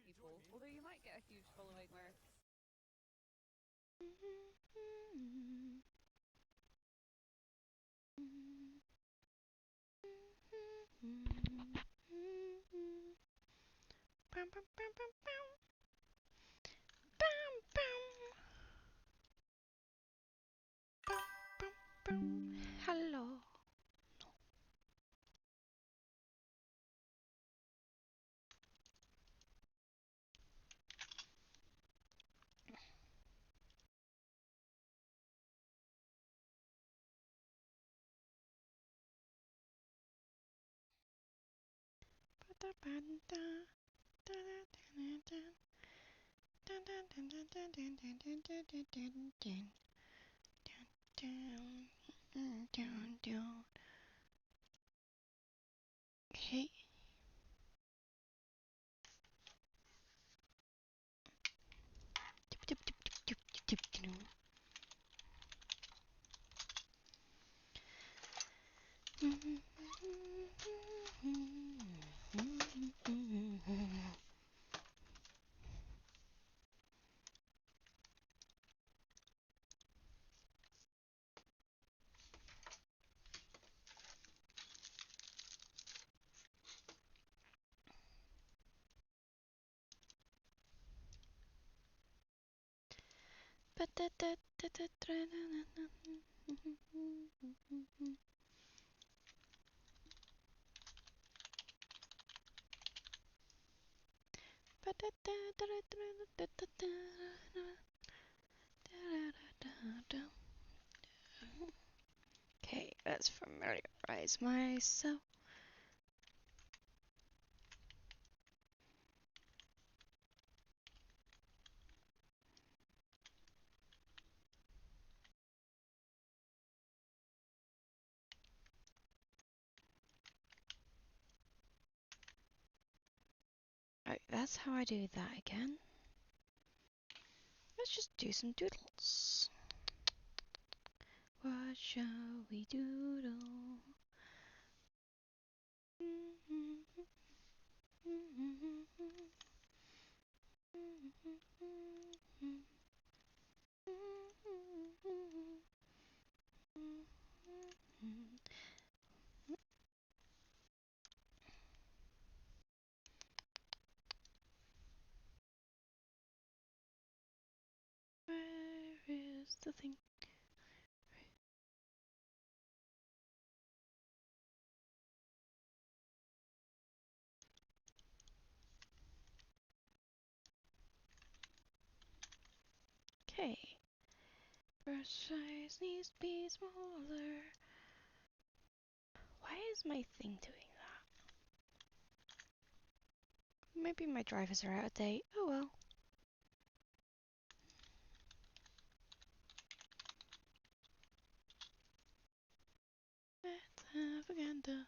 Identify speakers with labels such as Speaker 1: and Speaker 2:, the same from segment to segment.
Speaker 1: people, although you might get a huge following where
Speaker 2: Hello. Okay. Okay, let's familiarize myself. Right, that's how I do that again. Let's just do some doodles. What shall we doodle? Where is the thing? Okay. Brush size needs to be smaller. Why is my thing doing that? Maybe my drivers are out of date. Oh well. Extravaganza.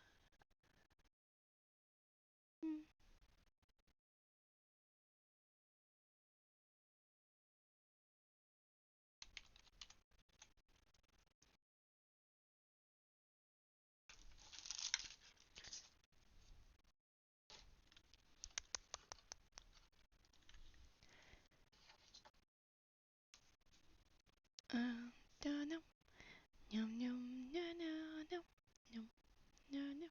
Speaker 2: Don't know. Yum yum no no no no no no.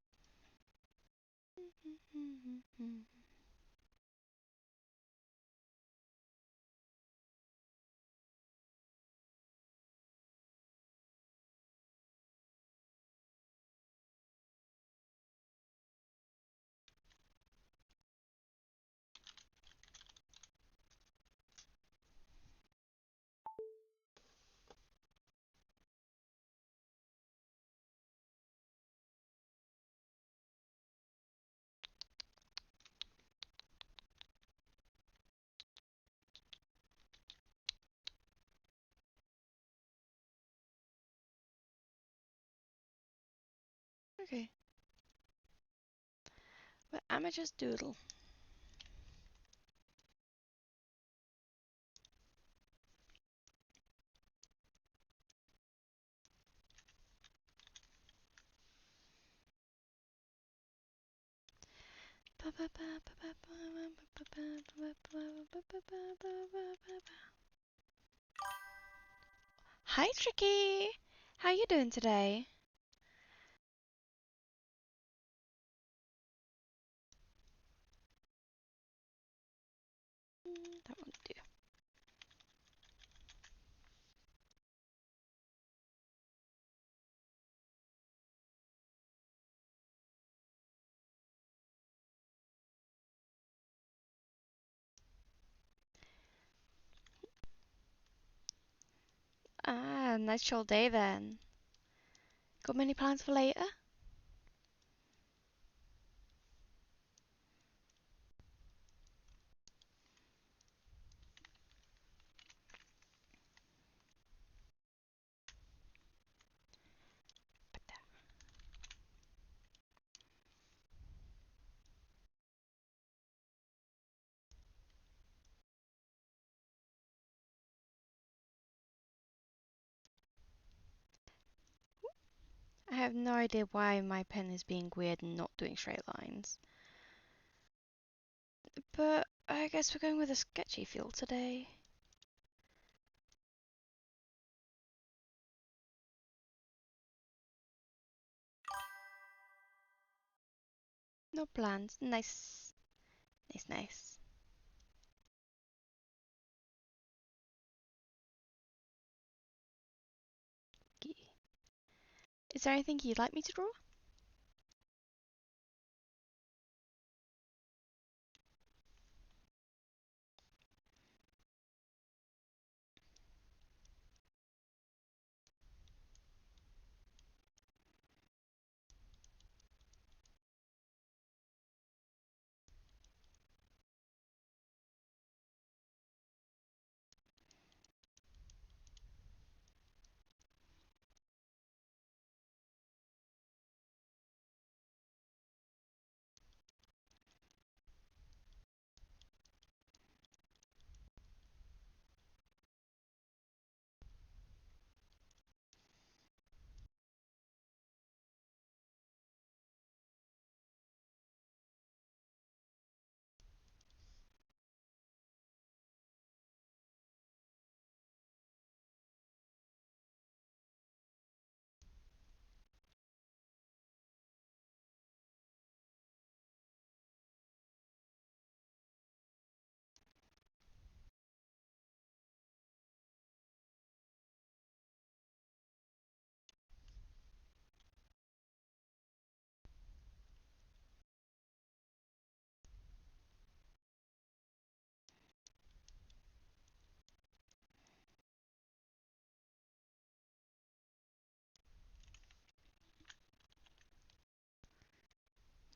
Speaker 2: Okay. But I'ma just doodle. Hi, Tricky. How you doing today? That won't do. Ah, nice chill day then. Got many plans for later? I have no idea why my pen is being weird and not doing straight lines. But I guess we're going with a sketchy feel today. No plans. Nice. Nice, nice. Is there anything you'd like me to draw?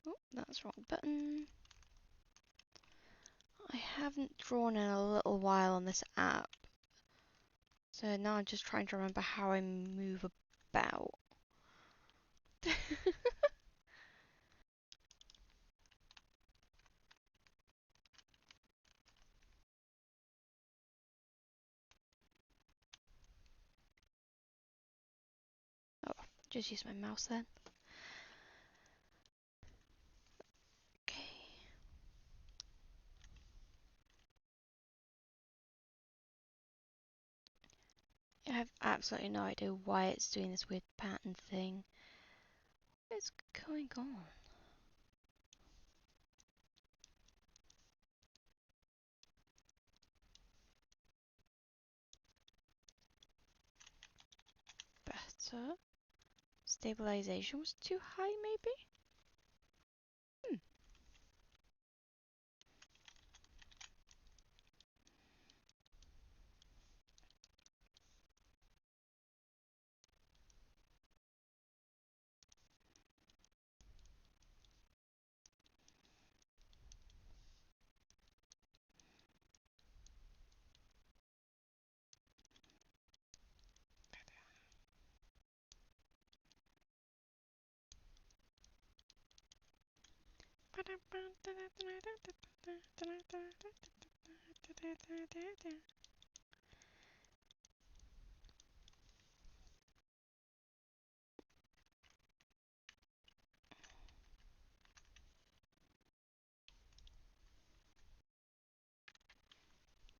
Speaker 2: Oh, that's the wrong button. I haven't drawn in a little while on this app. So now I'm just trying to remember how I move about. Oh, just use my mouse then. Okay. I have absolutely no idea why it's doing this weird pattern thing. What is going on? Better. Stabilization was too high, maybe? Hmm.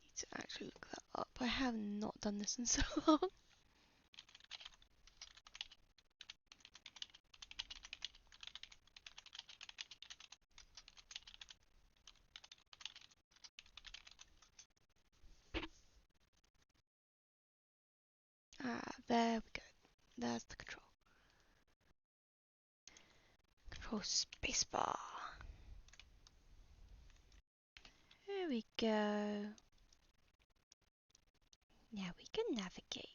Speaker 2: Need to actually look that up. I have not done this in so long. Oh, spacebar. There we go. Now we can navigate.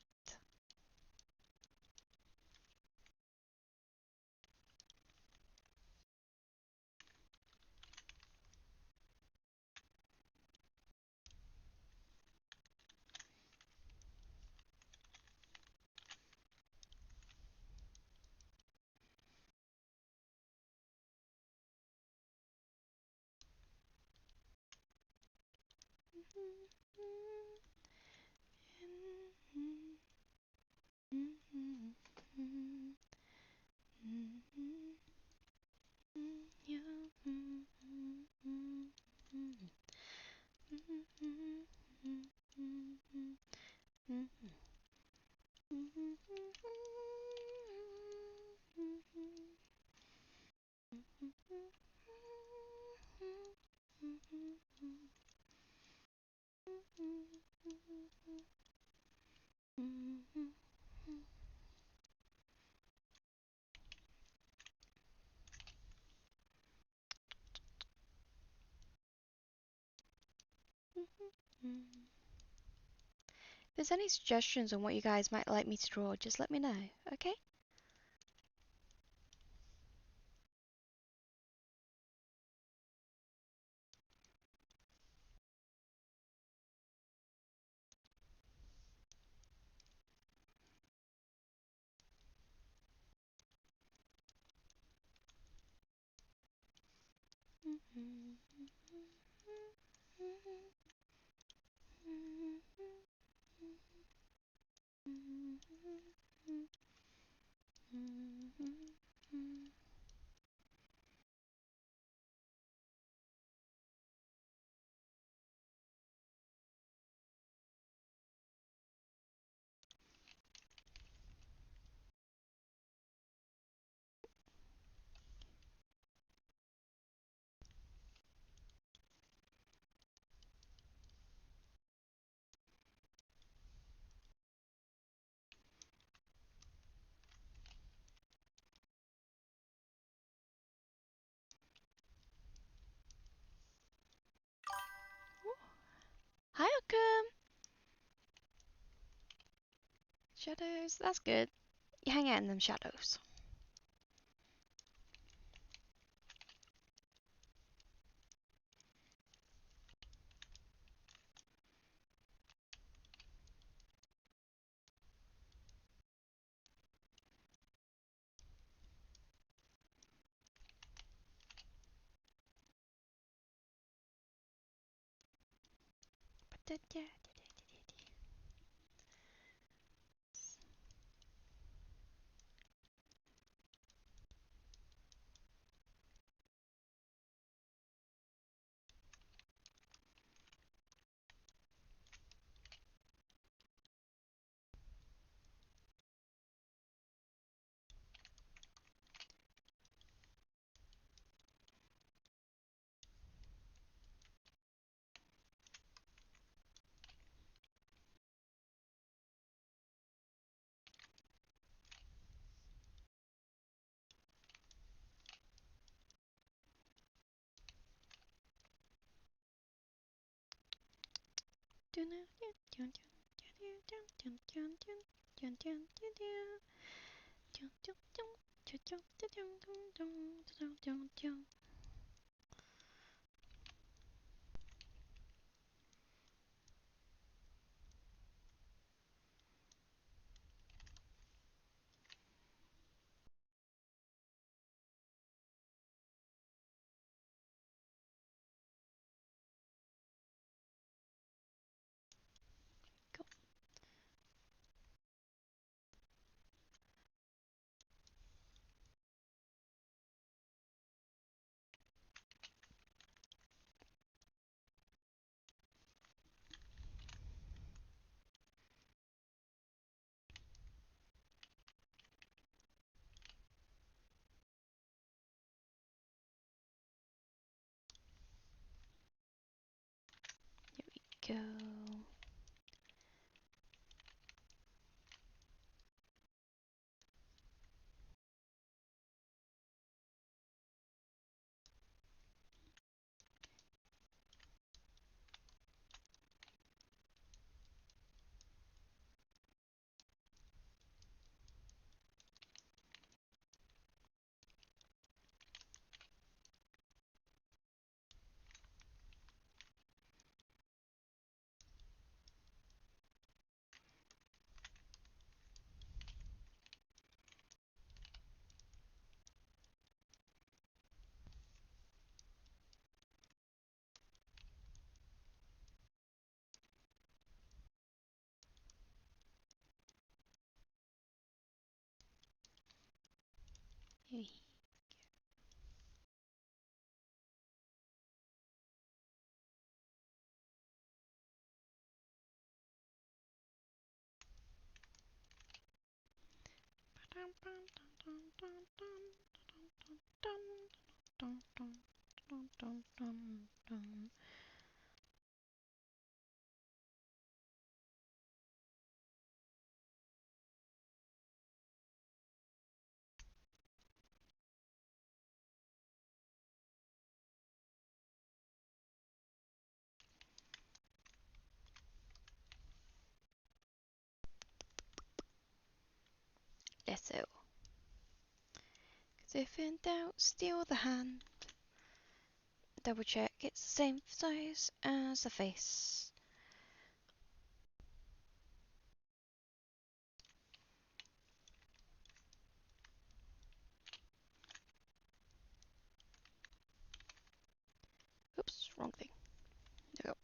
Speaker 2: If there's any suggestions on what you guys might like me to draw, just let me know, okay? Hi, Occam! Shadows, that's good. You hang out in them shadows. Go. Yes, so. 'Cause if in doubt, steal the hand. Double check it's the same size as the face. Oops, wrong thing. There we go.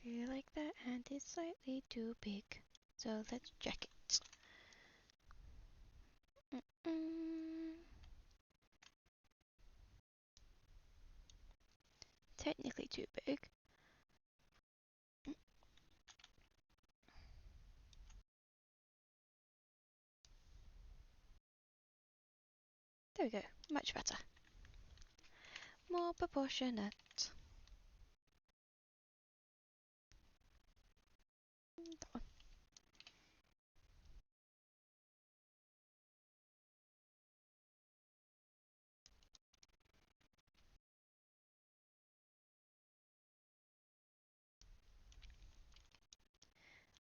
Speaker 2: Feel like that hand is slightly too big, so let's check it. Technically too big. There we go, much better. More proportionate. That one.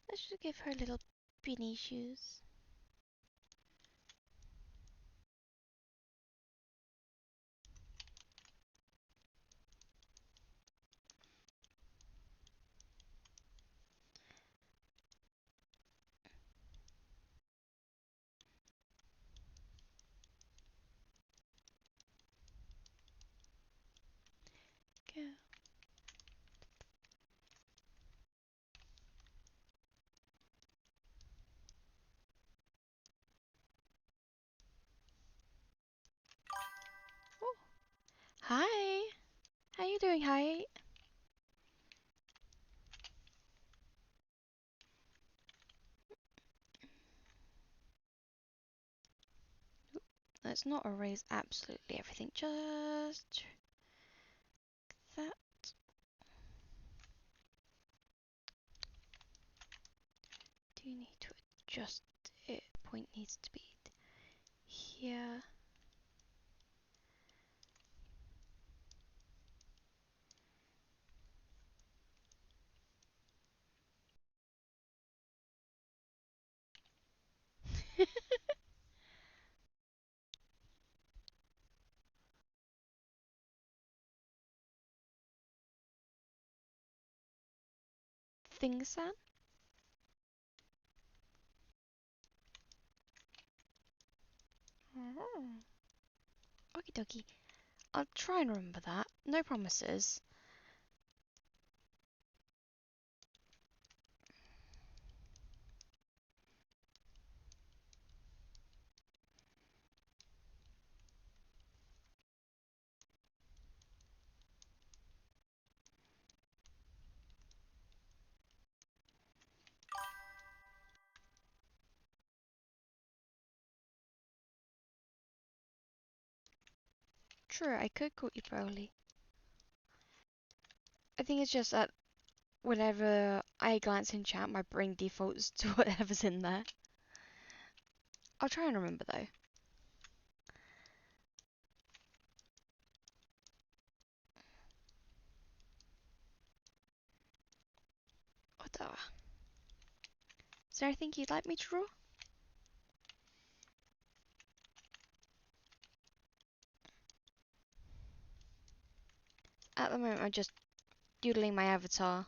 Speaker 2: Let's just give her little beanie shoes. Go. Oh. Hi. How you doing, hi? Let's not erase absolutely everything, just that. Do you need to adjust it? Point needs to be here. Thing-san? Oh. Okie dokie. I'll try and remember that. No promises. True, I could call you Broly. I think it's just that whenever I glance in chat, my brain defaults to whatever's in there. I'll try and remember though. Whatever. Is there anything you'd like me to draw? At the moment, I'm just doodling my avatar.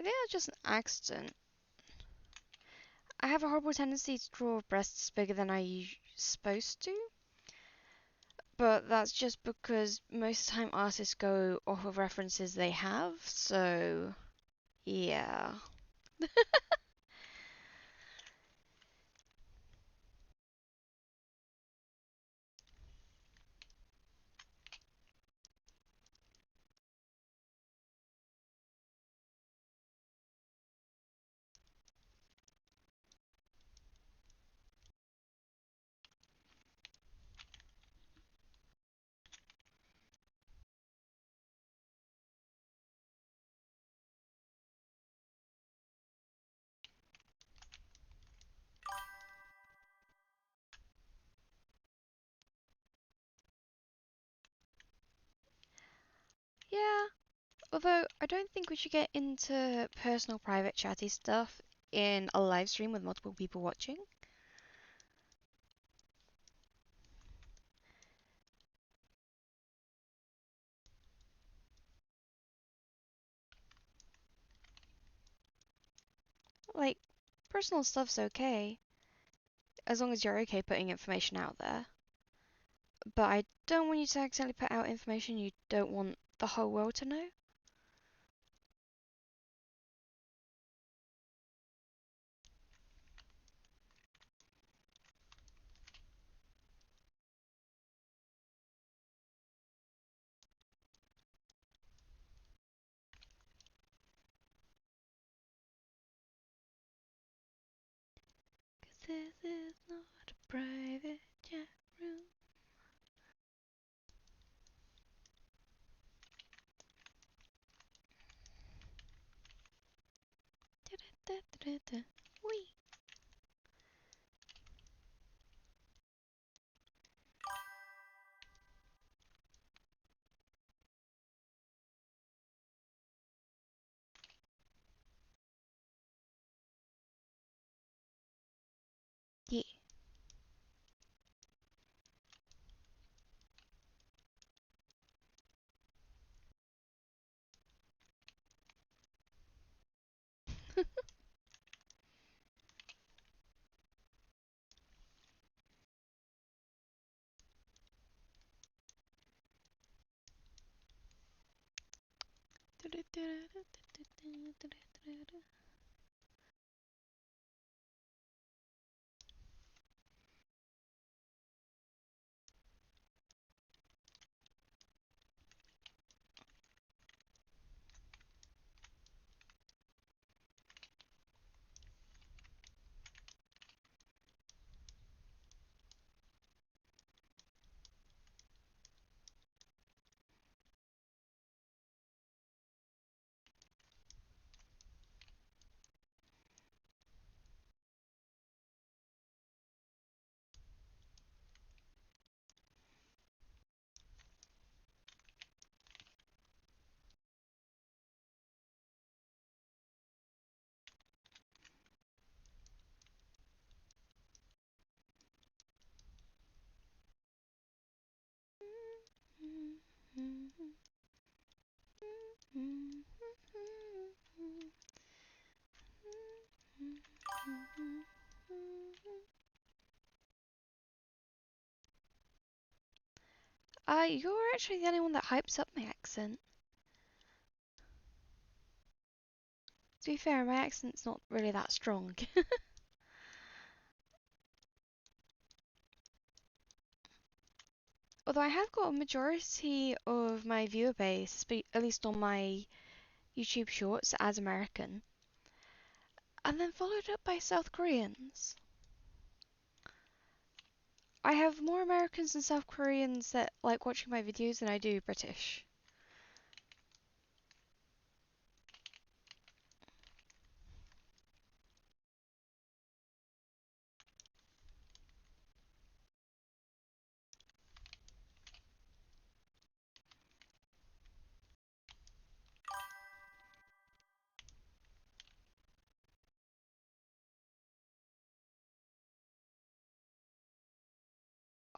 Speaker 2: think that's just an accident. I have a horrible tendency to draw breasts bigger than I supposed to, but that's just because most of the time artists go off of references they have, so yeah. Yeah, although I don't think we should get into personal, private, chatty stuff in a live stream with multiple people watching. Like, personal stuff's okay, as long as you're okay putting information out there. But I don't want you to accidentally put out information you don't want the whole world to know. Cause this is not a private chat room. Da-da-da-da-da. Wee. Yeah. You're actually the only one that hypes up my accent. To be fair, my accent's not really that strong. Although I have got a majority of my viewer base, at least on my YouTube shorts, as American, and then followed up by South Koreans. I have more Americans and South Koreans that like watching my videos than I do British.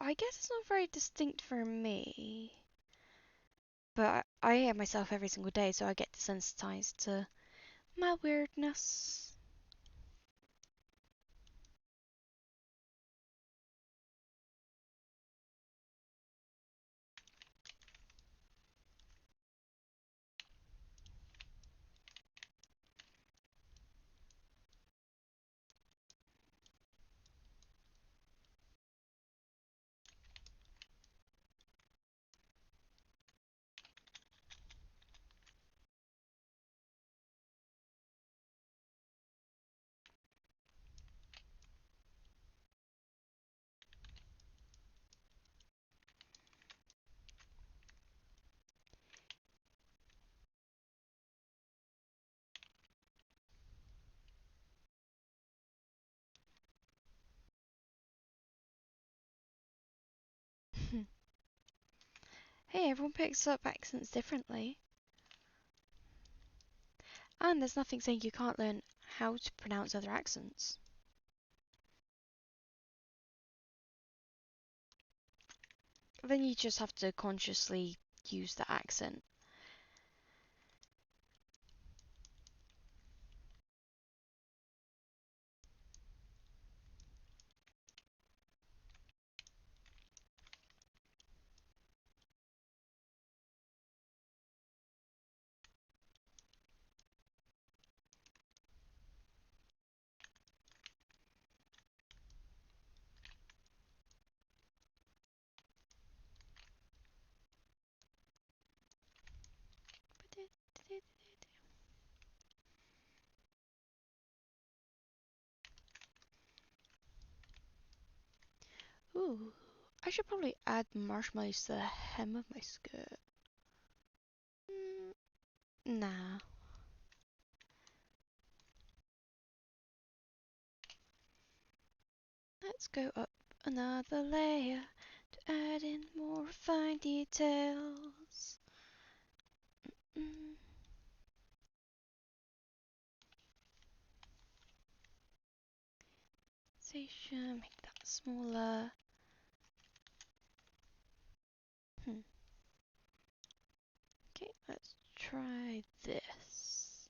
Speaker 2: I guess it's not very distinct for me, but I hear myself every single day, so I get desensitized to my weirdness. Hey, everyone picks up accents differently. And there's nothing saying you can't learn how to pronounce other accents. Then you just have to consciously use the accent. Ooh, I should probably add marshmallows to the hem of my skirt. Nah. Let's go up another layer to add in more refined details. Mm. Make that smaller. Okay, let's try this.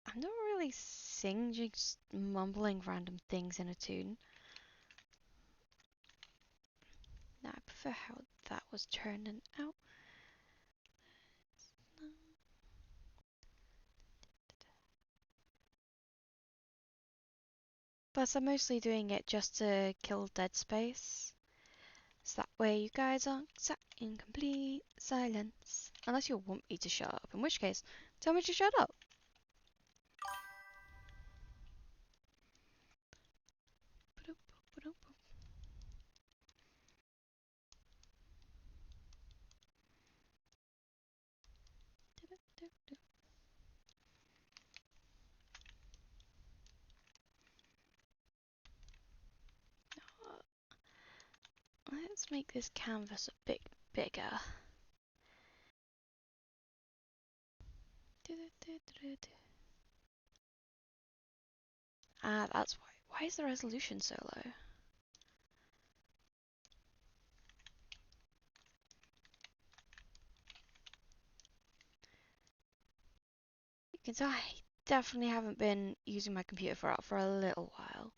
Speaker 2: I'm not really singing, just mumbling random things in a tune. Now I prefer how that was turning out. Plus, I'm mostly doing it just to kill dead space. So that way you guys aren't sat in complete silence. Unless you want me to shut up, in which case, tell me to shut up. Let's make this canvas a bit bigger. Ah, that's why. Why is the resolution so low? You can tell I definitely haven't been using my computer for a little while.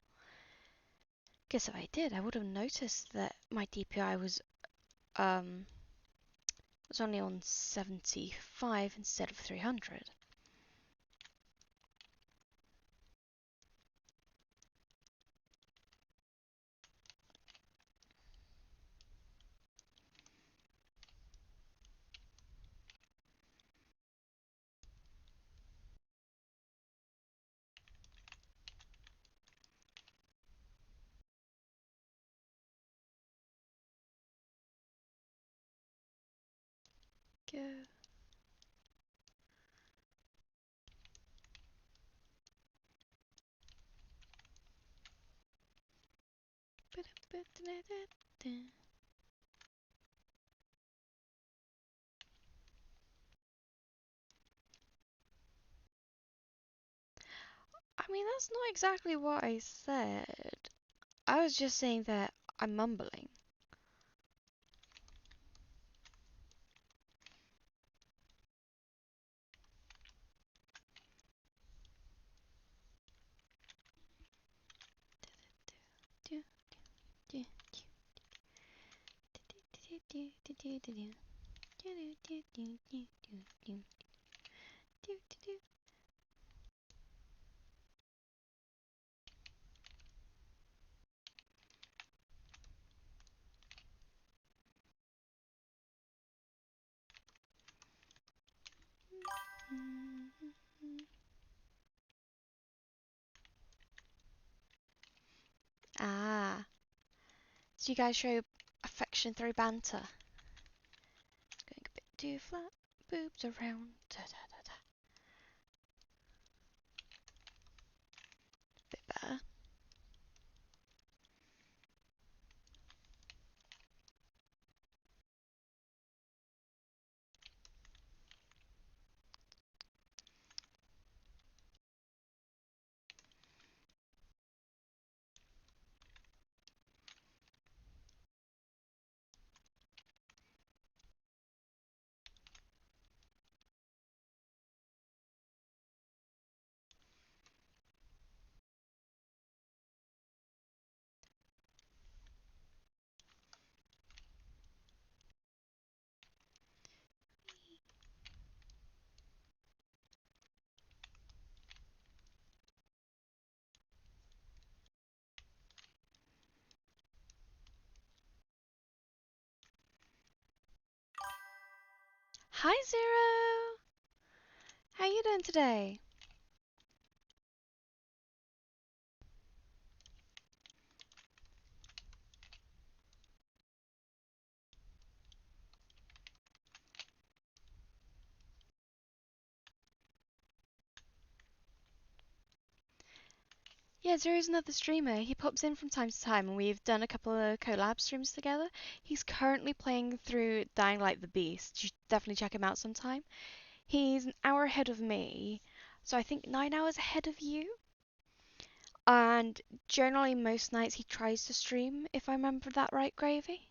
Speaker 2: Guess if I did, I would have noticed that my DPI was only on 75 instead of 300. Go. I mean, that's not exactly what I said. I was just saying that I'm mumbling. Ah, so you guys show affection through banter. Going a bit too flat, boobs around. Da, da, da, da. Bit better. Hi Zero! How you doing today? Yeah, Zero's another streamer. He pops in from time to time and we've done a couple of collab streams together. He's currently playing through Dying Like the Beast. You should definitely check him out sometime. He's an hour ahead of me, so I think 9 hours ahead of you. And generally, most nights he tries to stream, if I remember that right, Gravy.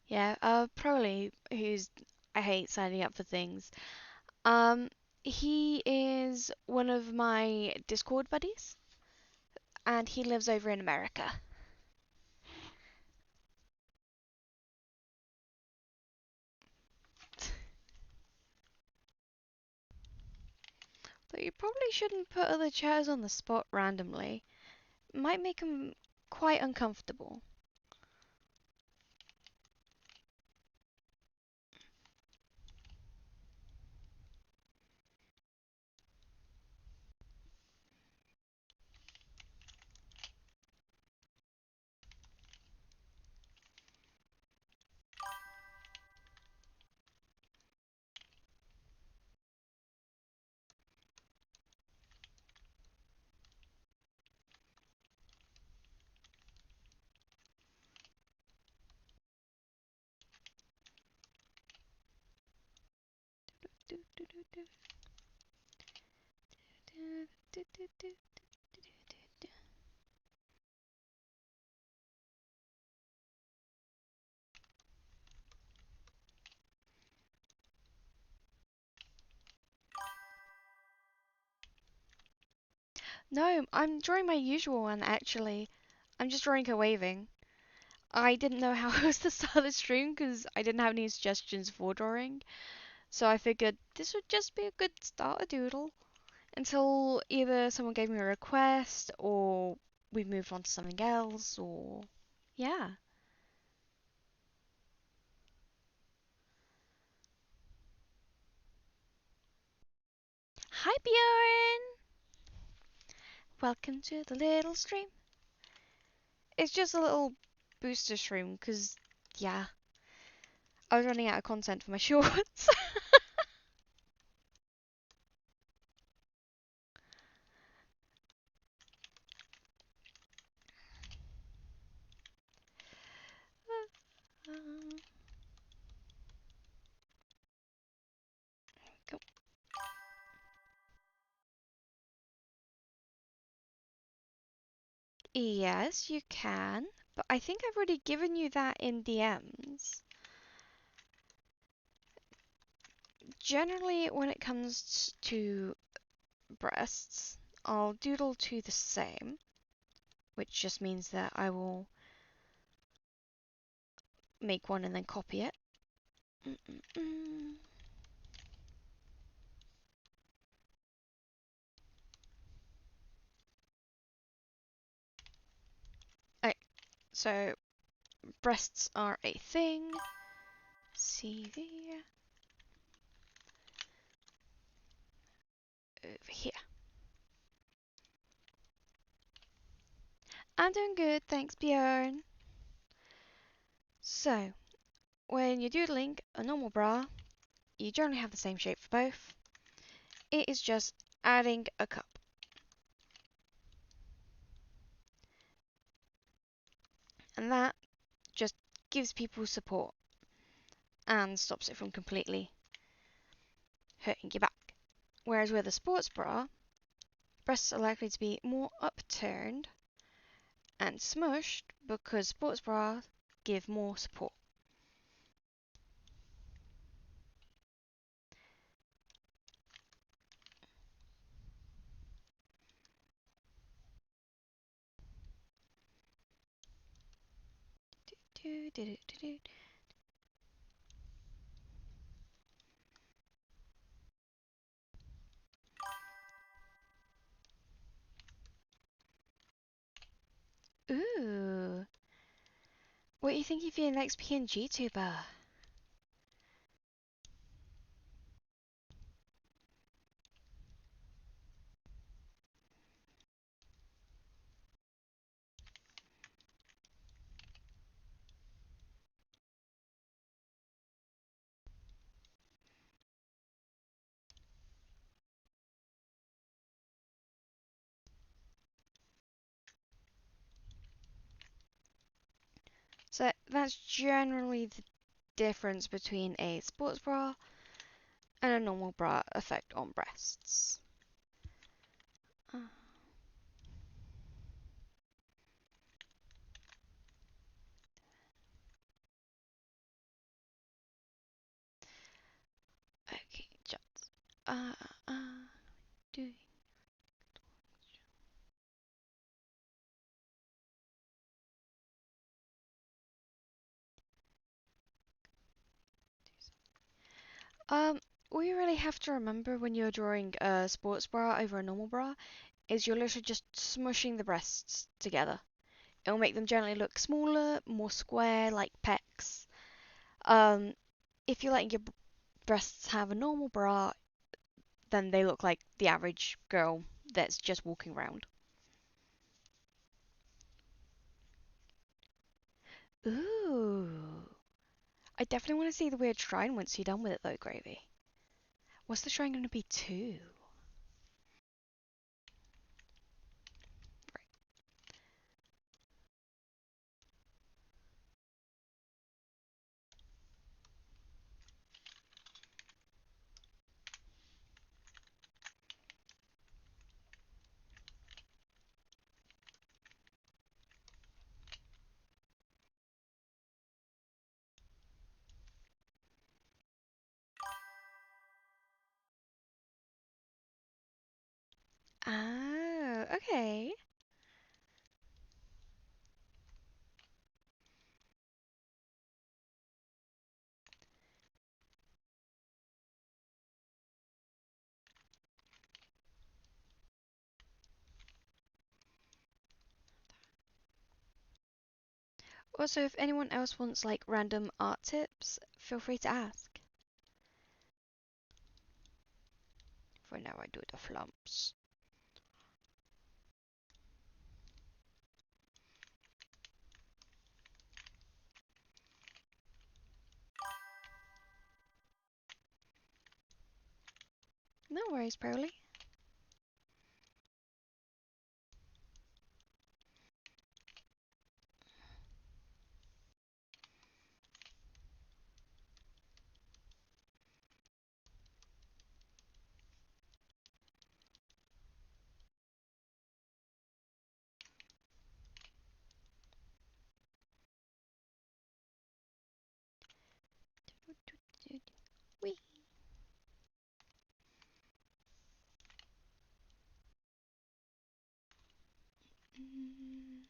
Speaker 2: Yeah, Proly, who's I hate signing up for things. Um, he is one of my Discord buddies, and he lives over in America. But you probably shouldn't put other chairs on the spot randomly. It might make them quite uncomfortable. No, I'm drawing my usual one actually. I'm just drawing her waving. I didn't know how else to start the stream because I didn't have any suggestions for drawing. So I figured this would just be a good starter doodle until either someone gave me a request or we moved on to something else or yeah. Hi Bjorn! welcome to the little stream. It's just a little booster stream, because, yeah, I was running out of content for my shorts. Go. Yes, you can, but I think I've already given you that in DMs. Generally, when it comes to breasts, I'll doodle to the same, which just means that I will make one and then copy it. Okay, so breasts are a thing. CV over here. I'm doing good, thanks, Björn. So, when you're doodling a normal bra, you generally have the same shape for both. It is just adding a cup. And that just gives people support and stops it from completely hurting your back. Whereas with a sports bra, breasts are likely to be more upturned and smushed because sports bras give more support. Ooh. What are you thinking for your next PNG tuber? So that's generally the difference between a sports bra and a normal bra effect on breasts. Okay, just doing. All you really have to remember when you're drawing a sports bra over a normal bra is you're literally just smushing the breasts together. It'll make them generally look smaller, more square, like pecs. If you're letting your breasts have a normal bra, then they look like the average girl that's just walking around. Ooh. I definitely want to see the weird shrine once you're done with it though, Gravy. What's the shrine going to be too? Oh, okay. Also, if anyone else wants like random art tips, feel free to ask. For now, I do the flumps. No worries, Broly. Wee. Mm.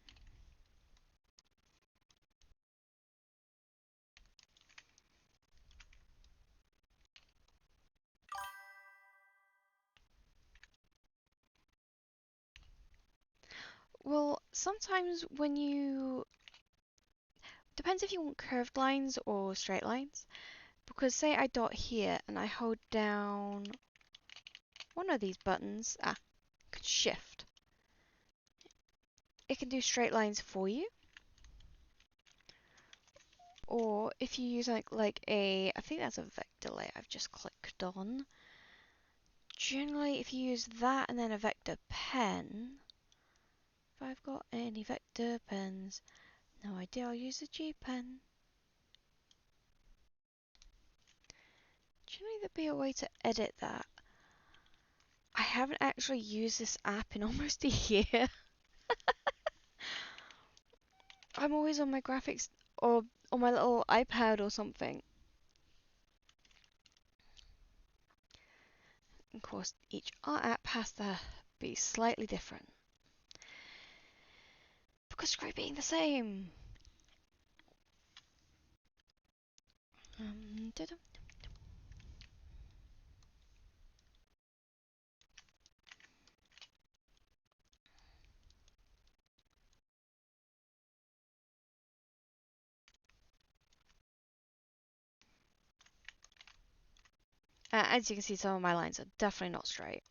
Speaker 2: Well, sometimes when you... Depends if you want curved lines or straight lines. Because say I dot here and I hold down one of these buttons, shift. It can do straight lines for you. Or if you use like a, I think that's a vector layer I've just clicked on. Generally, if you use that and then a vector pen, if I've got any vector pens, no idea, I'll use a G pen. Generally, there'd be a way to edit that. I haven't actually used this app in almost a year. I'm always on my graphics or on my little iPad or something. Of course, each art app has to be slightly different. Because screw being the same. Da-dum. As you can see, some of my lines are definitely not straight.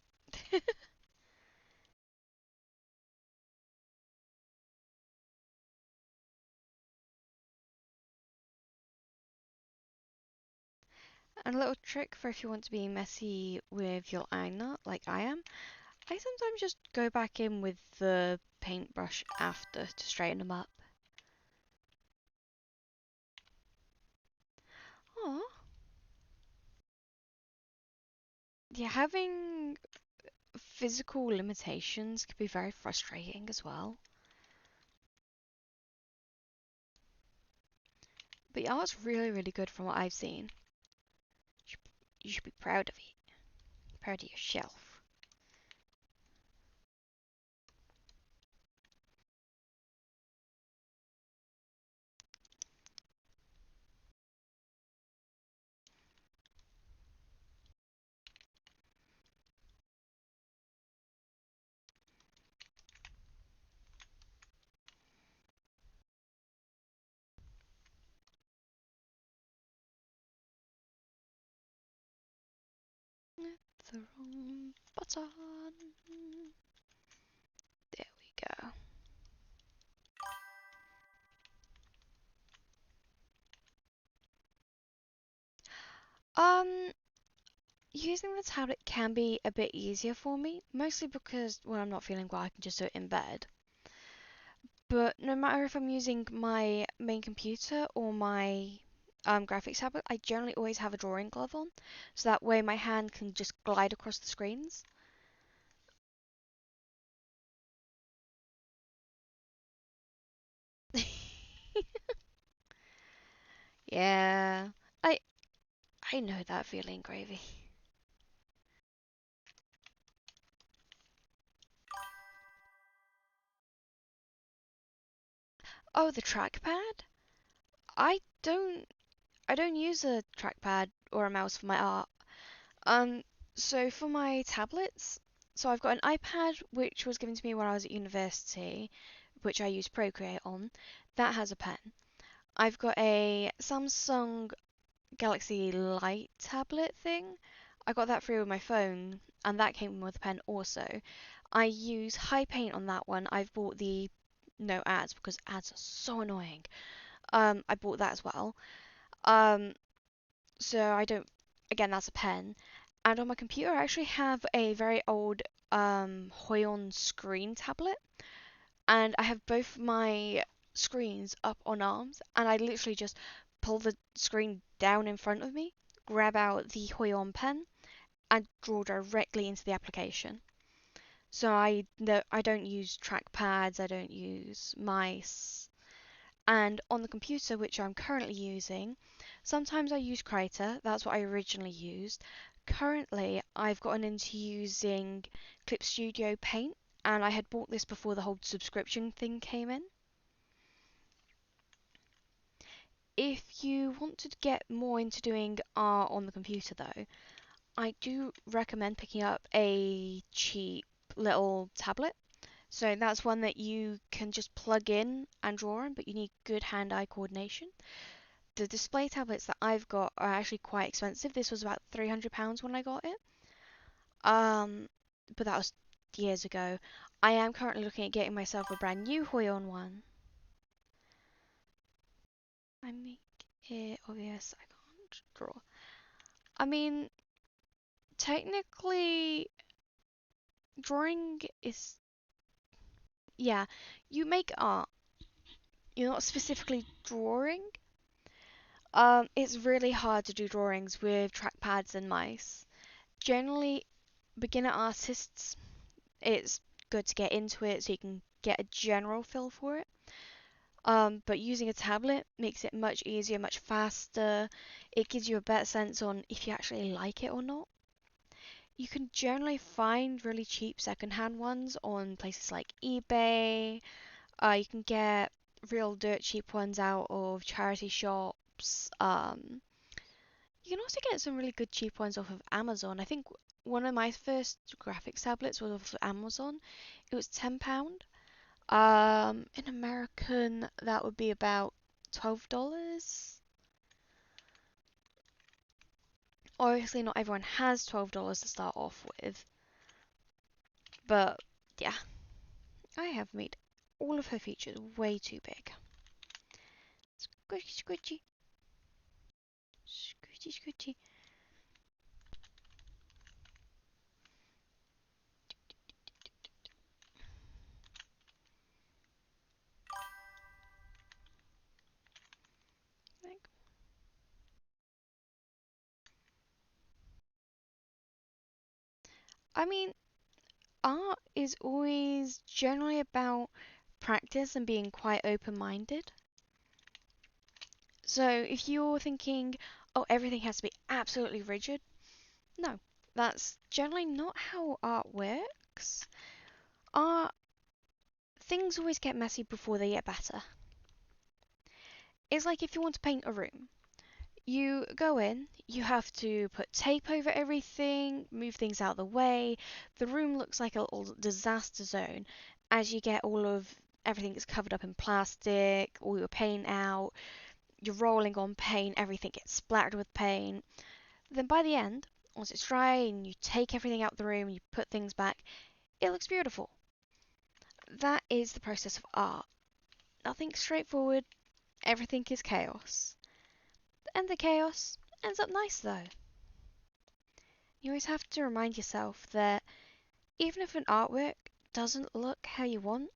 Speaker 2: And a little trick for if you want to be messy with your eyeliner, like I am, I sometimes just go back in with the paintbrush after to straighten them up. Aww. Yeah, having physical limitations can be very frustrating as well. But the art's really, really good from what I've seen. You should be proud of it. Proud of yourself. The wrong button. There we go. Um, Using the tablet can be a bit easier for me, mostly because when I'm not feeling well, I can just do it in bed. But no matter if I'm using my main computer or my graphics tablet, I generally always have a drawing glove on, so that way my hand can just glide across the screens. Yeah, I I know that feeling, Gravy. Oh, the trackpad? I don't I don't use a trackpad or a mouse for my art. Um, so for my tablets, so I've got an iPad which was given to me when I was at university, which I use Procreate on. That has a pen. I've got a Samsung Galaxy Light tablet thing. I got that free with my phone, and that came with a pen also. I use High Paint on that one. I've bought the no ads because ads are so annoying. I bought that as well. Um, so I don't. Again, that's a pen. And on my computer, I actually have a very old Hoyon screen tablet, and I have both my screens up on arms, and I literally just pull the screen down in front of me, grab out the Hoyon pen, and draw directly into the application. So I don't use trackpads, I don't use mice. And on the computer, which I'm currently using, sometimes I use Creator. That's what I originally used. Currently, I've gotten into using Clip Studio Paint, and I had bought this before the whole subscription thing came in. If you want to get more into doing art on the computer, though, I do recommend picking up a cheap little tablet. So that's one that you can just plug in and draw on, but you need good hand-eye coordination. The display tablets that I've got are actually quite expensive. This was about £300 when I got it. Um, but that was years ago. I am currently looking at getting myself a brand new Hoyon one. I make it obvious I can't draw. I mean, technically, drawing is, yeah, you make art. You're not specifically drawing. It's really hard to do drawings with trackpads and mice. Generally, beginner artists, it's good to get into it so you can get a general feel for it. But using a tablet makes it much easier, much faster. It gives you a better sense on if you actually like it or not. You can generally find really cheap secondhand ones on places like eBay. You can get real dirt cheap ones out of charity shops. You can also get some really good cheap ones off of Amazon. I think one of my first graphics tablets was off of Amazon. It was £10. In American, that would be about $12. Obviously, not everyone has $12 to start off with, but yeah, I have made all of her features way too big. Squishy, squishy, squishy, squishy. I mean, art is always generally about practice and being quite open-minded. So if you're thinking, oh, everything has to be absolutely rigid, no, that's generally not how art works. Art, things always get messy before they get better. It's like if you want to paint a room. You go in, you have to put tape over everything, move things out of the way. The room looks like a little disaster zone as you get all of everything is covered up in plastic, all your paint out, you're rolling on paint, everything gets splattered with paint. Then by the end, once it's dry and you take everything out of the room, you put things back, it looks beautiful. That is the process of art. Nothing's straightforward, everything is chaos. And the chaos ends up nice though. You always have to remind yourself that even if an artwork doesn't look how you want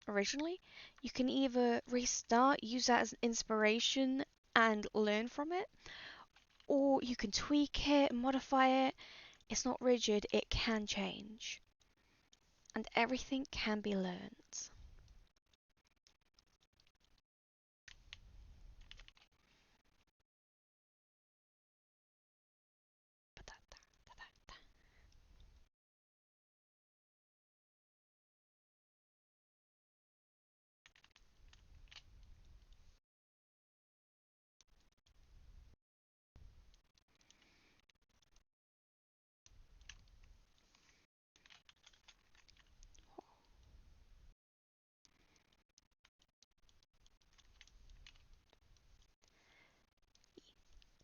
Speaker 2: originally, you can either restart, use that as an inspiration and learn from it, or you can tweak it, modify it. It's not rigid, it can change. And everything can be learned.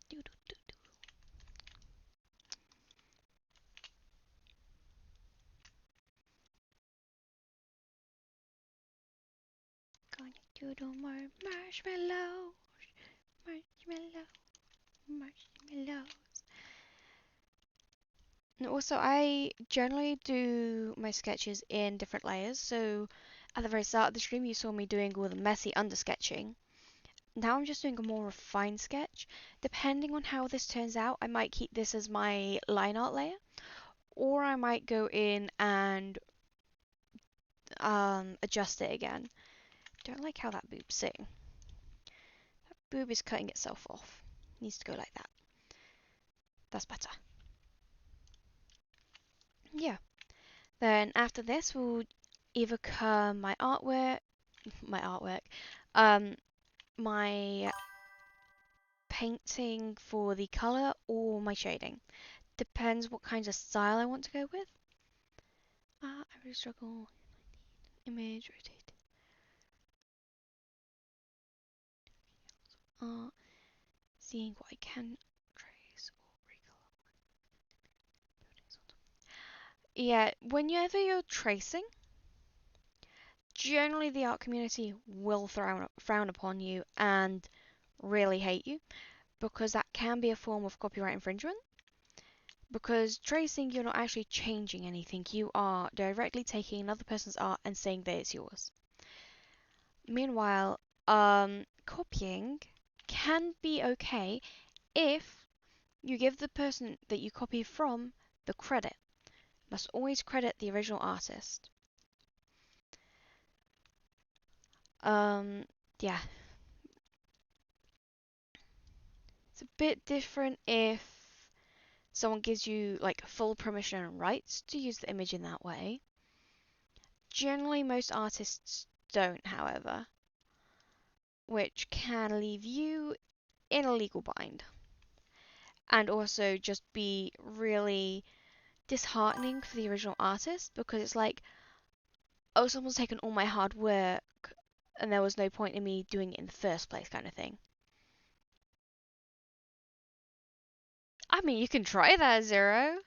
Speaker 2: Doodle, doodle. Gonna doodle more marshmallows, marshmallow, marshmallows. And also, I generally do my sketches in different layers. So at the very start of the stream, you saw me doing all the messy undersketching. Now I'm just doing a more refined sketch. Depending on how this turns out, I might keep this as my line art layer, or I might go in and adjust it again. Don't like how that boob's sitting. That boob is cutting itself off. Needs to go like that. That's better. Yeah. Then after this, we'll either come my artwork, um, my painting for the color or my shading. Depends what kinds of style I want to go with. I really struggle. Image, rotate. Seeing what I can trace or recolor. Yeah, whenever you're tracing, generally the art community will frown upon you and really hate you because that can be a form of copyright infringement. Because tracing, you're not actually changing anything, you are directly taking another person's art and saying that it's yours. Meanwhile, copying can be okay if you give the person that you copy from the credit. Must always credit the original artist. Yeah. It's a bit different if someone gives you like full permission and rights to use the image in that way. Generally, most artists don't, however, which can leave you in a legal bind and also just be really disheartening for the original artist because it's like, oh, someone's taken all my hard work and there was no point in me doing it in the first place, kind of thing. I mean, you can try that, Zero.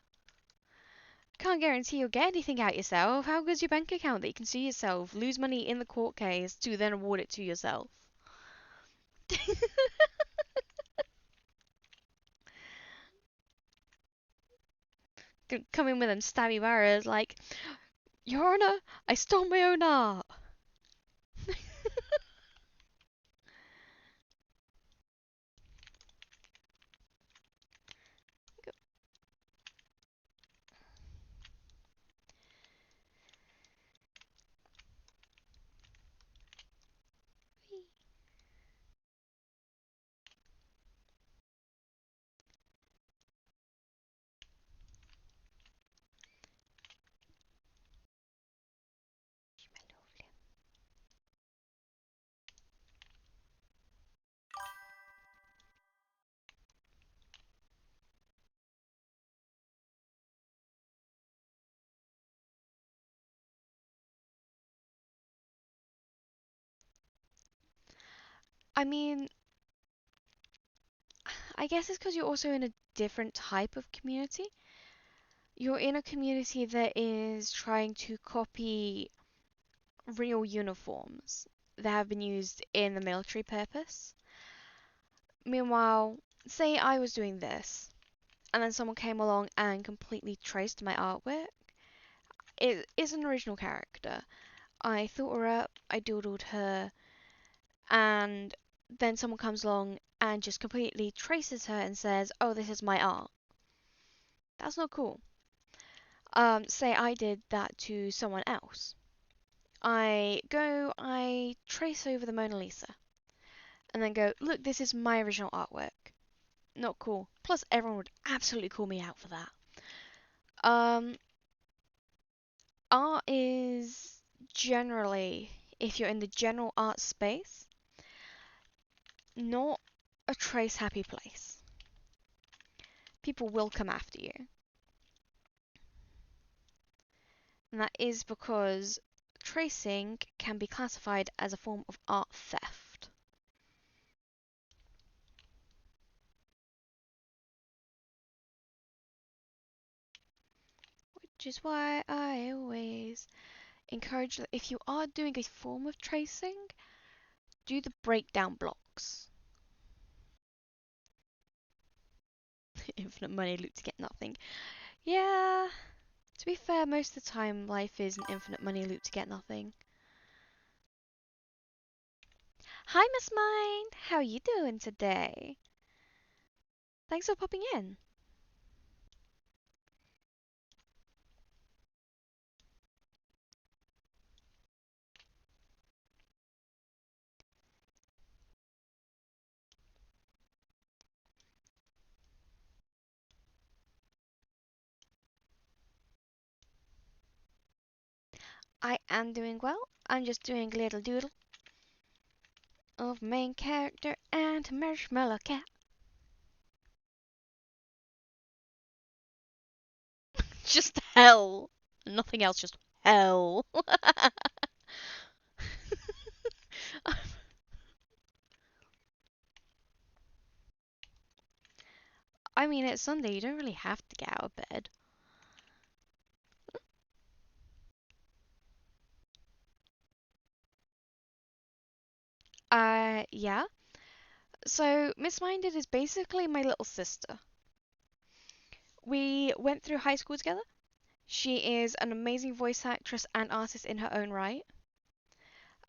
Speaker 2: Can't guarantee you'll get anything out yourself. How good's your bank account that you can see yourself lose money in the court case to then award it to yourself? Come in with them stabby barriers like, Your Honor, I stole my own art. I mean, I guess it's because you're also in a different type of community. You're in a community that is trying to copy real uniforms that have been used in the military purpose. Meanwhile, say I was doing this, and then someone came along and completely traced my artwork. It is an original character. I thought her up, I doodled her, and then someone comes along and just completely traces her and says, oh, this is my art. That's not cool. Say I did that to someone else. I trace over the Mona Lisa, and then go, look, this is my original artwork. Not cool. Plus, everyone would absolutely call me out for that. Um, Art is generally, if you're in the general art space, not a trace happy place. People will come after you. And that is because tracing can be classified as a form of art theft. Which is why I always encourage that if you are doing a form of tracing, do the breakdown blocks. Infinite money loop to get nothing. Yeah, to be fair, most of the time life is an infinite money loop to get nothing. Hi, Miss Mind! How you doing today? Thanks for popping in. I am doing well. I'm just doing a little doodle of main character and marshmallow cat. Just hell. Nothing else, just hell. I mean, it's Sunday, you don't really have to get out of bed. Yeah. So, Miss Minded is basically my little sister. We went through high school together. She is an amazing voice actress and artist in her own right.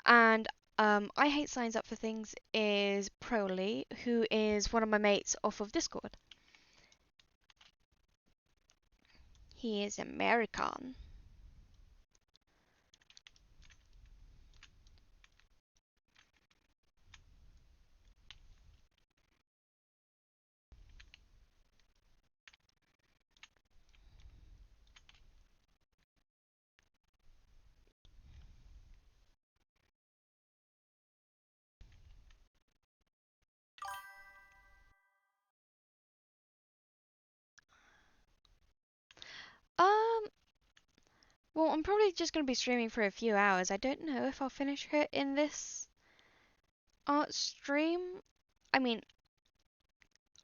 Speaker 2: And I Hate Signs Up for Things is Proly, who is one of my mates off of Discord. He is American. Um, well, I'm probably just going to be streaming for a few hours. I don't know if I'll finish her in this art stream. I mean,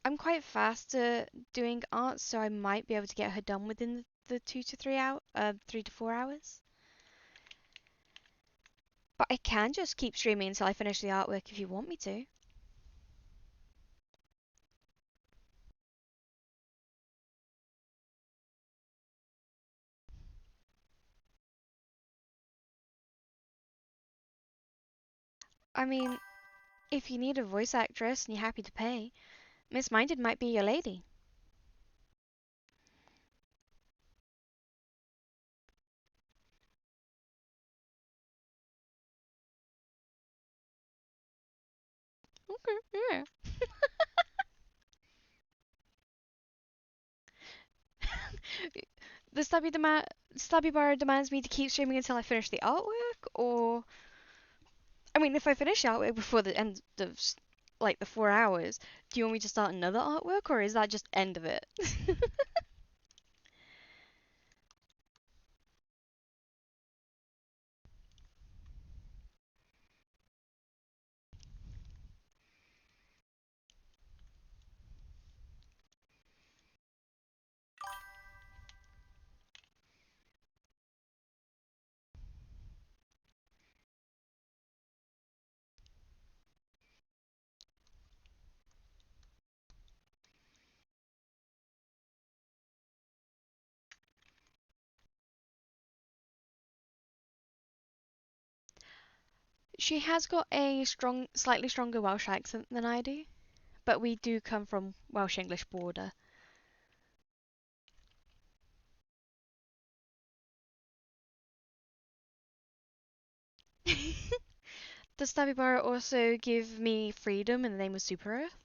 Speaker 2: I'm quite fast at doing art, so I might be able to get her done within the 3 to 4 hours. But I can just keep streaming until I finish the artwork if you want me to. I mean, if you need a voice actress and you're happy to pay, Miss Minded might be your lady. Okay, yeah. The Stabby Bar demands me to keep streaming until I finish the artwork, or I mean, if I finish the artwork before the end of like the 4 hours, do you want me to start another artwork, or is that just end of it? She has got a slightly stronger Welsh accent than I do, but we do come from Welsh English border. Does Stabby Bar also give me freedom in the name of Super Earth?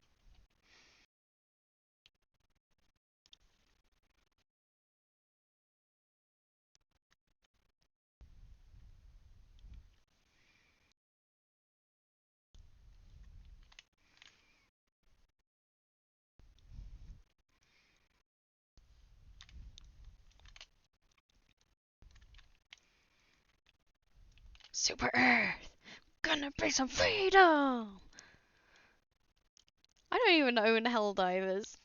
Speaker 2: Super Earth! Gonna bring some freedom! I don't even own Helldivers.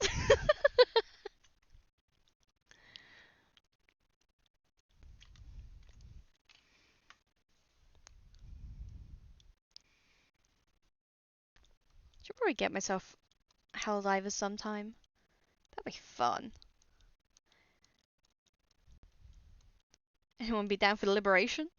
Speaker 2: Should probably get myself Helldivers sometime. That'd be fun. Anyone be down for the liberation?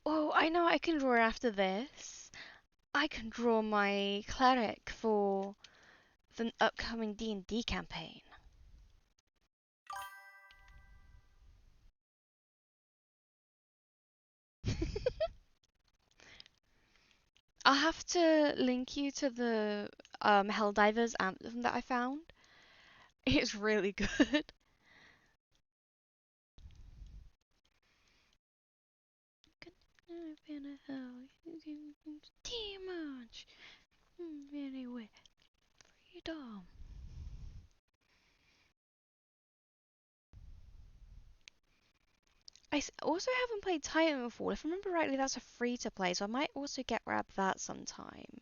Speaker 2: Oh, I know what I can draw after this. I can draw my cleric for the upcoming D&D campaign. I'll have to link you to the Helldivers anthem that I found. It's really good. Demons! Anyway, freedom. Also haven't played Titanfall. If I remember rightly, that's a free to play, so I might also grab that sometime.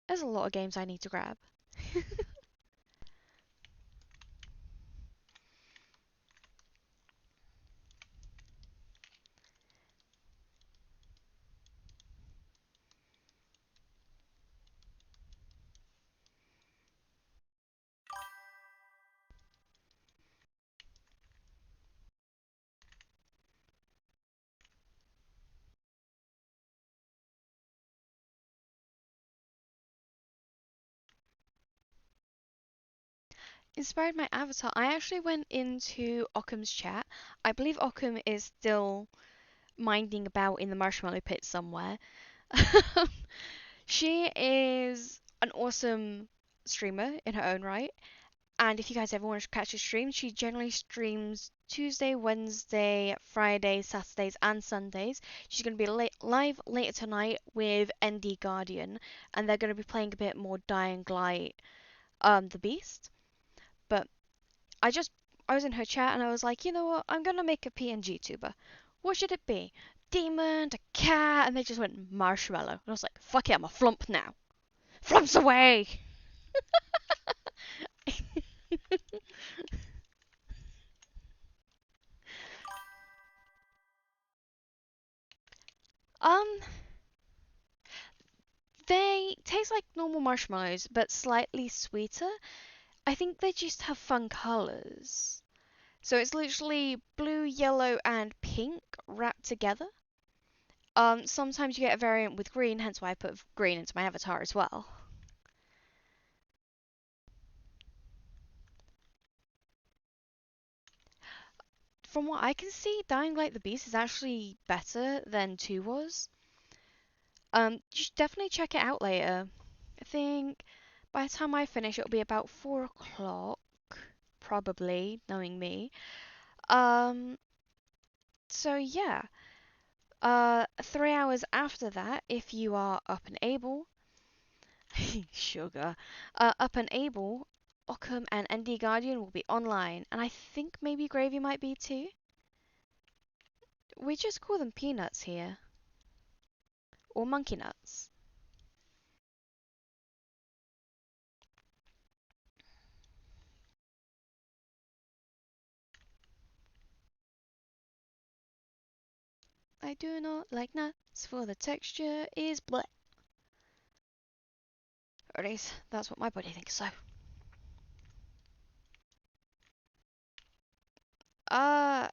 Speaker 2: There's a lot of games I need to grab. Inspired my avatar. I actually went into Occam's chat. I believe Occam is still minding about in the marshmallow pit somewhere. She is an awesome streamer in her own right. And if you guys ever want to catch a stream, she generally streams Tuesday, Wednesday, Friday, Saturdays, and Sundays. She's going to be live later tonight with ND Guardian, and they're going to be playing a bit more Dying Light, the Beast. But I was in her chat and I was like, you know what? I'm going to make a PNG tuber. What should it be? Demon, a cat, and they just went marshmallow. And I was like, fuck it, I'm a flump now. Flumps away! um, they taste like normal marshmallows, but slightly sweeter. I think they just have fun colors. So it's literally blue, yellow, and pink wrapped together. Sometimes you get a variant with green, hence why I put green into my avatar as well. From what I can see, Dying Light the Beast is actually better than 2 was. You should definitely check it out later. I think by the time I finish, it'll be about 4 o'clock, probably, knowing me. Um, so yeah. 3 hours after that, if you are up and able, sugar, up and able, Occam and ND Guardian will be online, and I think maybe Gravy might be too. We just call them peanuts here, or monkey nuts. I do not like nuts, for the texture is black. Or at least that's what my body thinks so. Uh,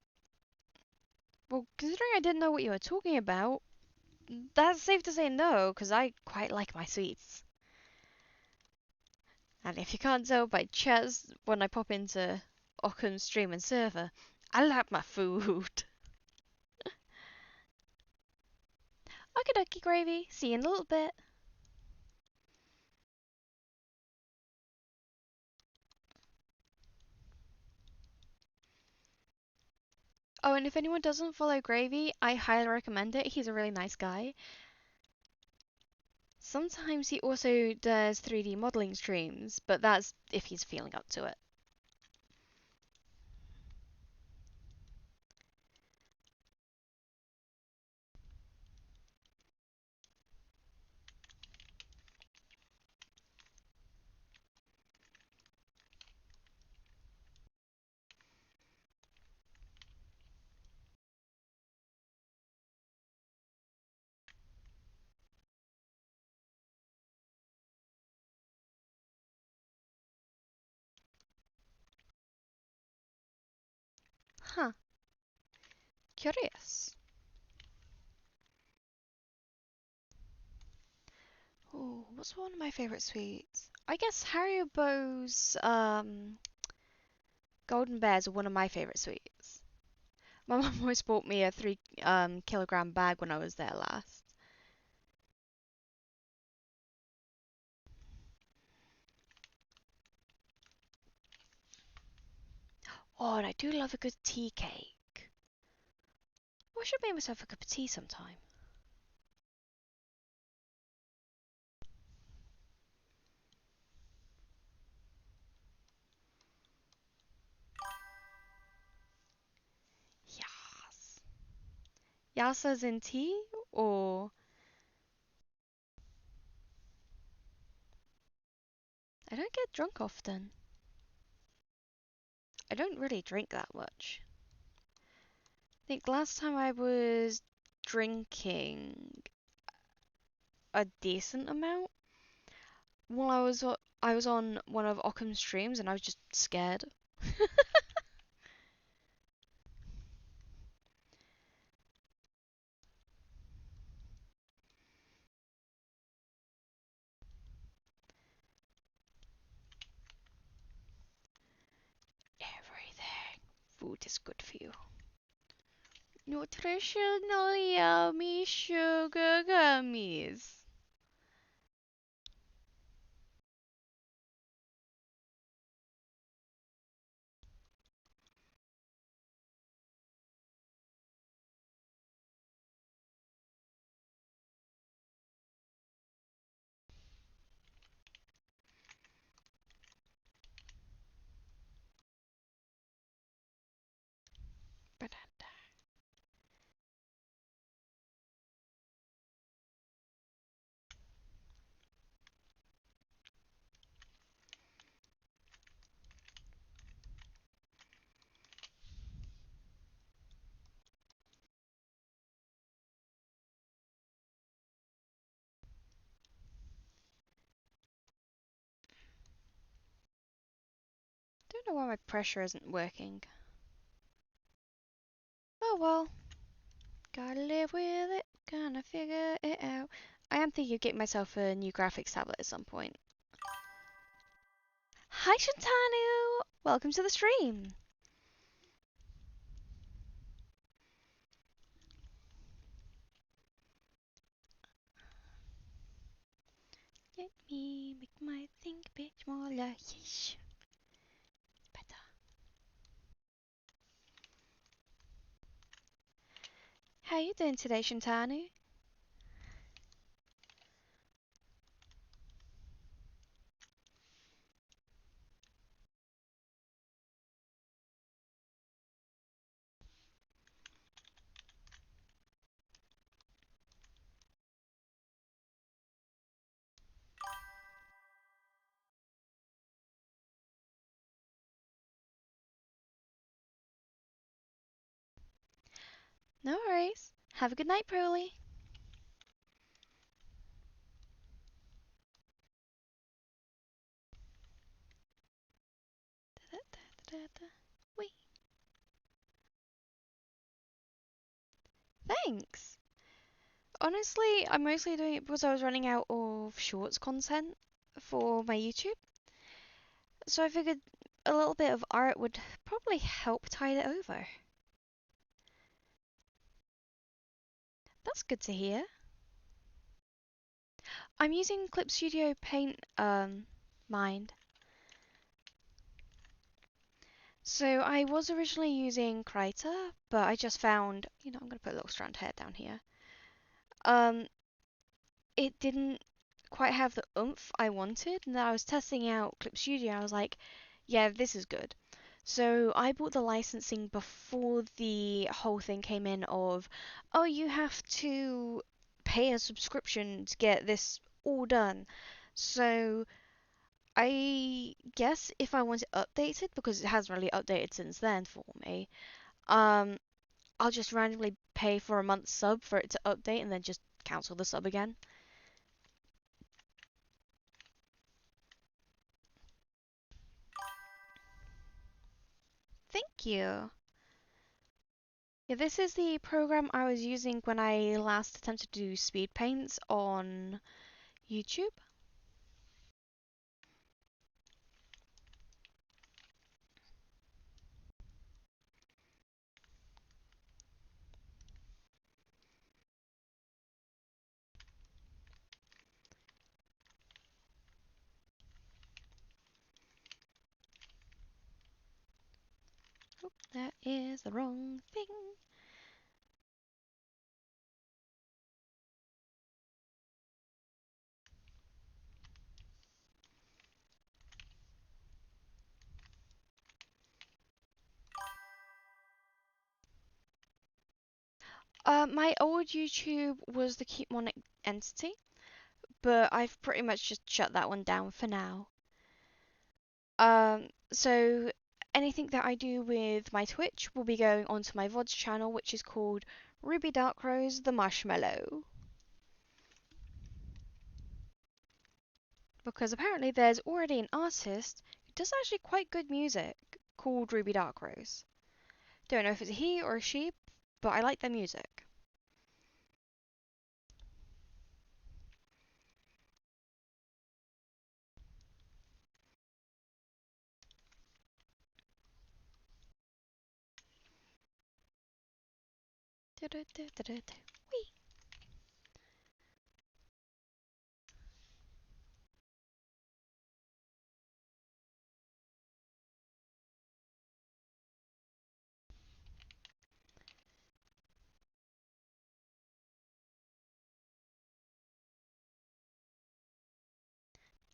Speaker 2: well, considering I didn't know what you were talking about, that's safe to say no, because I quite like my sweets. And if you can't tell by chats when I pop into Occam's stream and server, I like my food. Okie Gravy, see you in a little bit. Oh, and if anyone doesn't follow Gravy, I highly recommend it. He's a really nice guy. Sometimes he also does 3D modeling streams, but that's if he's feeling up to it. Huh. Curious. Oh, what's one of my favorite sweets? I guess Haribo's Golden Bears are one of my favorite sweets. My mum always bought me a 3 kilogram bag when I was there last. Oh, and I do love a good tea cake. I should make myself a cup of tea sometime. Yes. Yasa's in tea, or I don't get drunk often. I don't really drink that much. I think last time I was drinking a decent amount while I was on one of Occam's streams and I was just scared. Everything. Food is good for you. Nutritional yummy sugar gummies. Don't know why my pressure isn't working. Oh well, gotta live with it, gonna figure it out. I am thinking of getting myself a new graphics tablet at some point. Hi Shantanu! Welcome to the stream! Let me make my think a bit more like yeesh. Better. How you doing today, Shantanu? No worries. Have a good night, Broly. Wait. Thanks. Honestly, I'm mostly doing it because I was running out of shorts content for my YouTube. So I figured a little bit of art would probably help tide it over. That's good to hear. I'm using Clip Studio Paint Mind. So I was originally using Krita, but I just found, I'm gonna put a little strand hair down here. Um, it didn't quite have the oomph I wanted, and then I was testing out Clip Studio, and I was like, yeah, this is good. So I bought the licensing before the whole thing came in of, oh, you have to pay a subscription to get this all done. So I guess if I want it updated, because it hasn't really updated since then for me, um, I'll just randomly pay for a month's sub for it to update and then just cancel the sub again. Thank you. Yeah, this is the program I was using when I last attempted to do speed paints on YouTube. Oh, that is the wrong thing. My old YouTube was the Keep Monic entity, but I've pretty much just shut that one down for now. So anything that I do with my Twitch will be going onto my VODs channel, which is called Ruby Dark Rose the Marshmallow. Because apparently there's already an artist who does actually quite good music called Ruby Dark Rose. Don't know if it's a he or a she, but I like their music. Whee!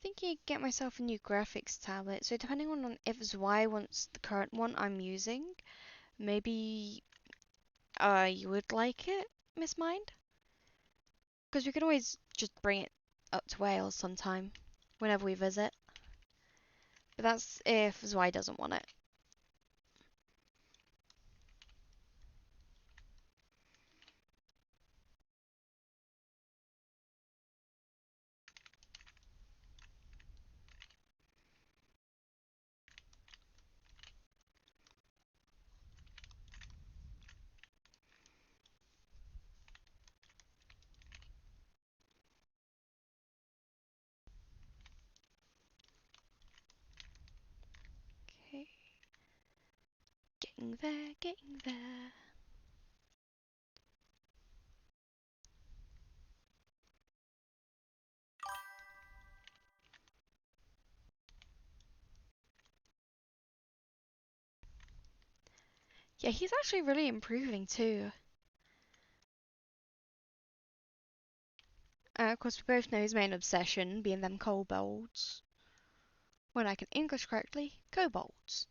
Speaker 2: Thinking of get myself a new graphics tablet, so depending on if Zwei wants the current one I'm using, maybe you would like it, Miss Mind? Because we could always just bring it up to Wales sometime, whenever we visit. But that's if Zwei doesn't want it. Okay. Getting there, getting there. Yeah, he's actually really improving too. Of course, we both know his main obsession being them kobolds. When I can English correctly, kobolds.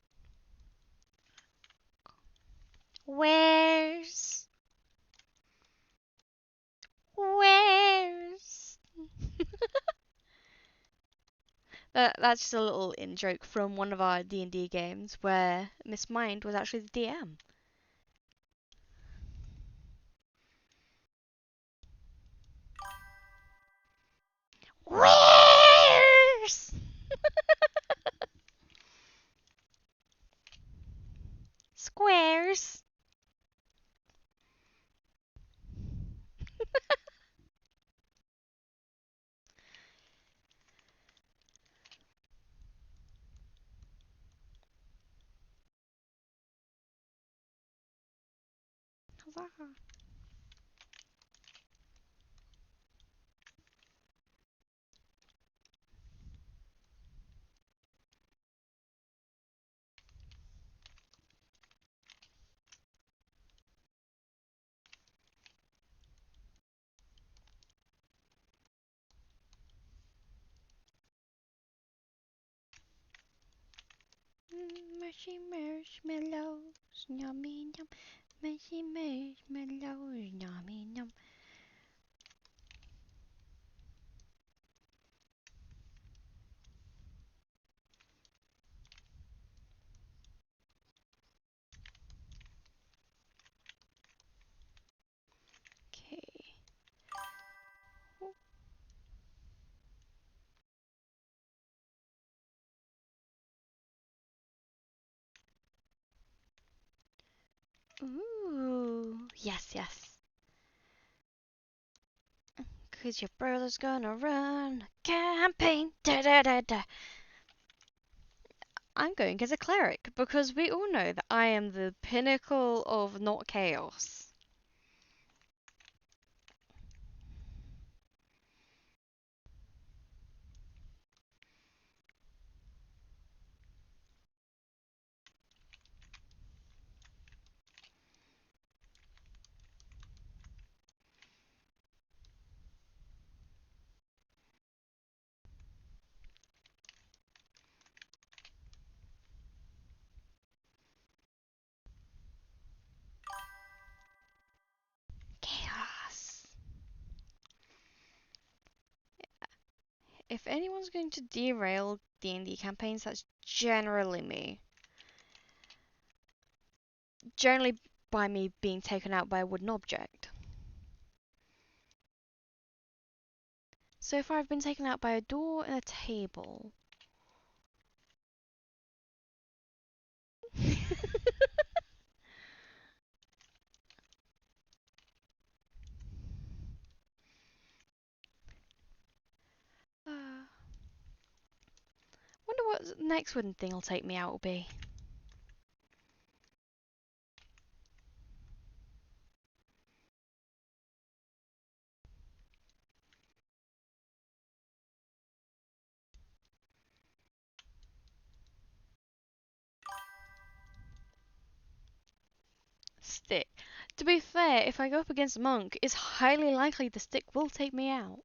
Speaker 2: Where's? Where's? That's just a little in joke from one of our D&D games where Miss Mind was actually the DM. Where's? Squares. Huzzah. Mushy marshmallows, yummy yum. Mushy marshmallows, yummy yum. Okay. Ooh. Yes, yes. 'Cause your brother's gonna run a campaign. Da da da da. I'm going as a cleric because we all know that I am the pinnacle of not chaos. Chaos. If anyone's going to derail D&D campaigns, that's generally me. Generally by me being taken out by a wooden object. So far I've been taken out by a door and a table. Wonder what the next wooden thing will take me out will be. Stick. To be fair, if I go up against a monk, it's highly likely the stick will take me out.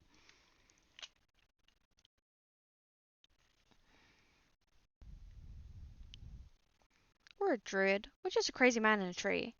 Speaker 2: Or a druid, or just a crazy man in a tree.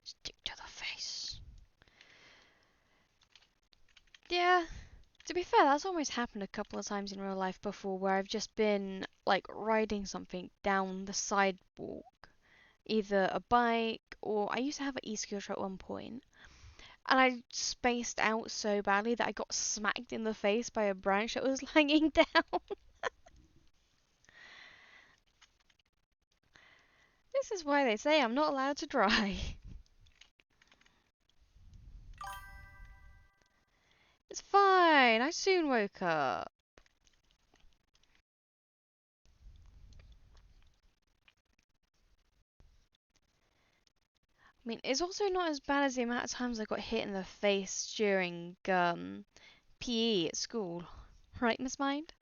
Speaker 2: Stick to the face. Yeah, to be fair, that's almost happened a couple of times in real life before where I've just been like riding something down the sidewalk. Either a bike or I used to have an e-scooter at one point, and I spaced out so badly that I got smacked in the face by a branch that was hanging down. This is why they say I'm not allowed to drive. It's fine, I soon woke up. I mean, it's also not as bad as the amount of times I got hit in the face during PE at school. Right, Miss Mind?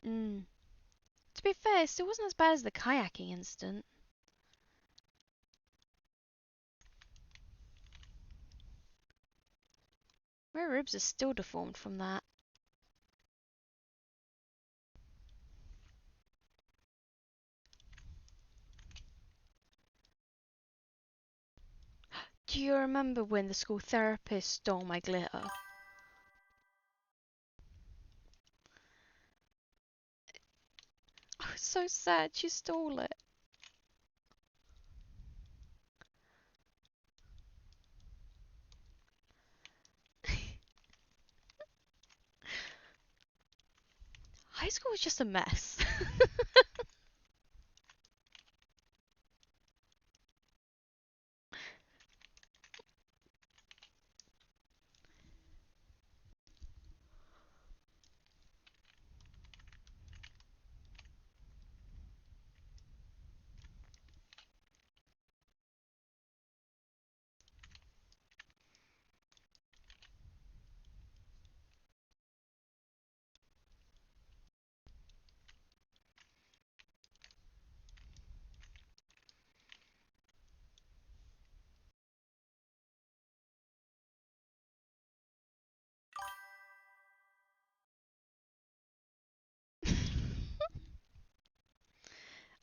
Speaker 2: Mm. To be fair, it still wasn't as bad as the kayaking incident. My ribs are still deformed from that. Do you remember when the school therapist stole my glitter? I was so sad she stole it. High school was just a mess.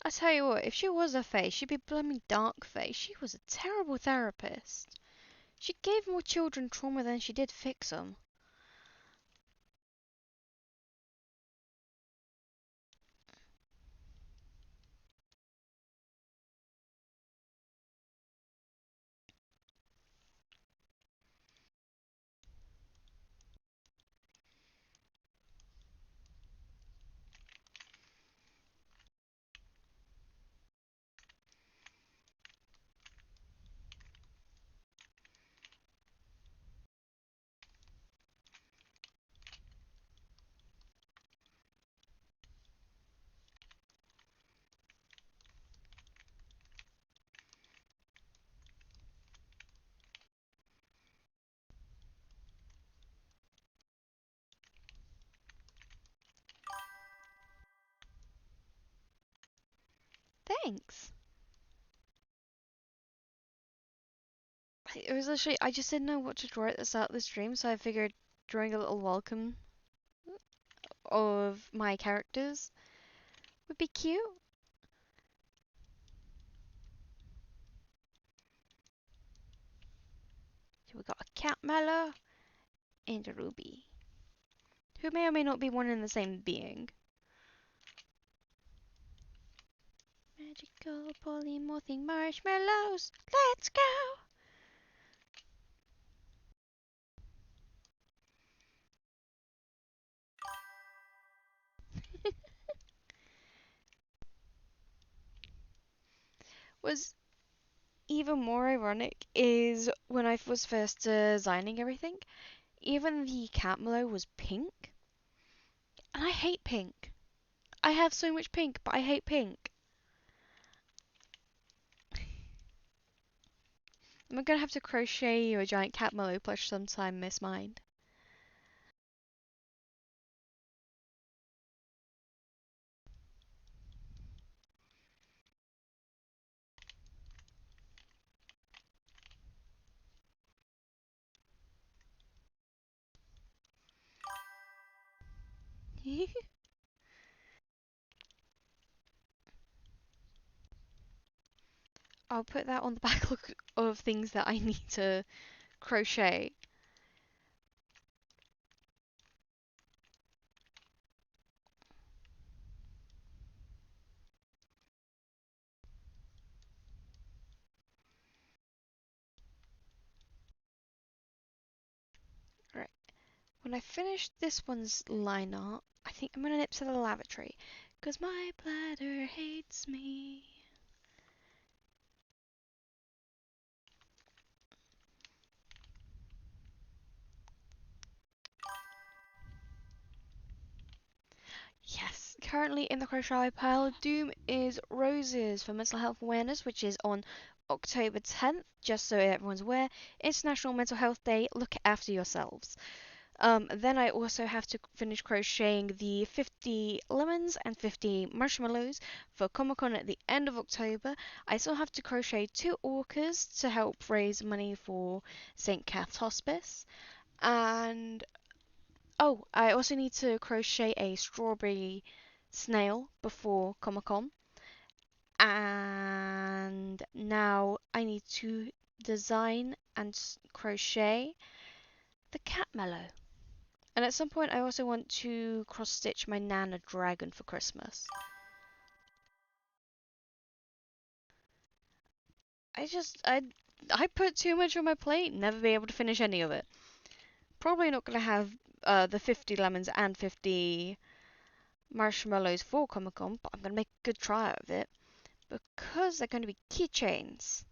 Speaker 2: I tell you what, if she was a fae, she'd be blooming dark fae. She was a terrible therapist. She gave more children trauma than she did fix them. Thanks. It was literally, I just didn't know what to draw at the start of the stream, so I figured drawing a little welcome of my characters would be cute. So we got a cat Mallow and a Ruby, who may or may not be one and the same being. Magical polymorphing marshmallows, let's go! Was even more ironic is when I was first designing everything, even the cat Mallow was pink, and I hate pink. I have so much pink, but I hate pink. I'm gonna have to crochet you a giant cat Mallow plush sometime, Miss Mind. I'll put that on the backlog of things that I need to crochet. Right. When I finish this one's line art, I think I'm gonna nip to the lavatory, 'cause my bladder hates me. Yes, currently in the crochet pile of doom is Roses for Mental Health Awareness, which is on October 10th, just so everyone's aware. International Mental Health Day, look after yourselves. Then I also have to finish crocheting the 50 lemons and 50 marshmallows for Comic Con at the end of October. I still have to crochet 2 orcas to help raise money for St. Kath's Hospice. And oh, I also need to crochet a strawberry snail before Comic Con. And now I need to design and crochet the cat mallow. And at some point, I also want to cross stitch my Nana dragon for Christmas. I just, I put too much on my plate, never be able to finish any of it. Probably not gonna have the 50 lemons and 50 marshmallows for Comic Con, but I'm gonna make a good try out of it because they're gonna be keychains.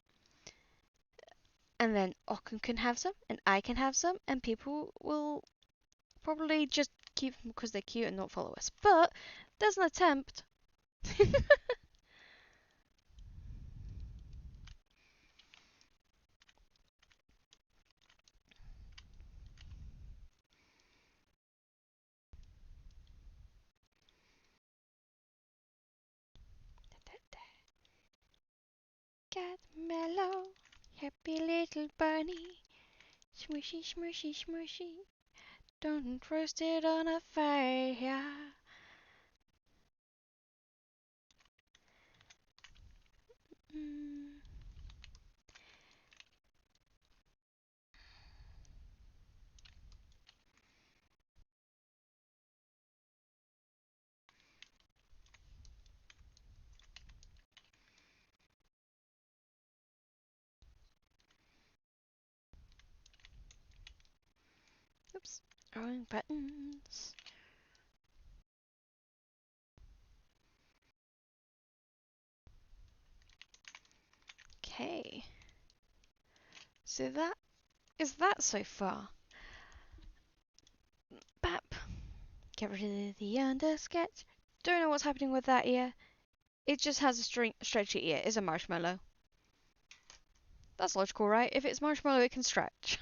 Speaker 2: And then Occam can have some, and I can have some, and people will probably just keep them because they're cute and not follow us. But there's an attempt. Cat mellow, happy little bunny, smushy, smushy, smushy. Don't roast it on a fire. Mm. Oops. Wrong buttons. Okay. So that is that so far. Bap. Get rid of the undersketch. Don't know what's happening with that ear. It just has a stretchy ear. It's a marshmallow. That's logical, right? If it's marshmallow, it can stretch.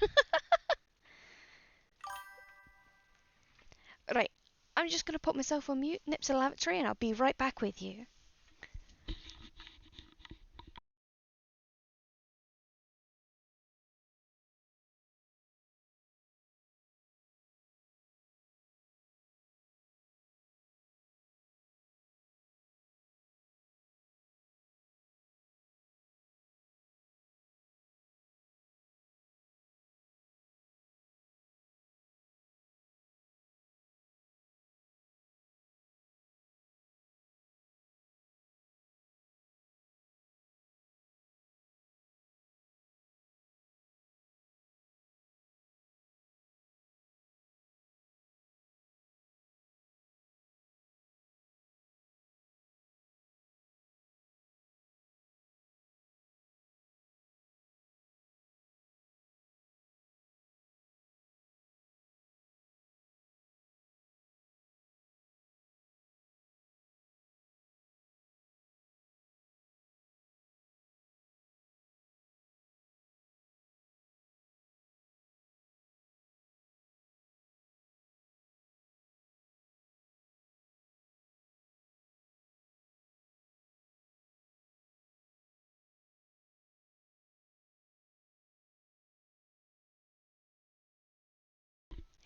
Speaker 2: Right. I'm just gonna put myself on mute, nip to the lavatory, and I'll be right back with you.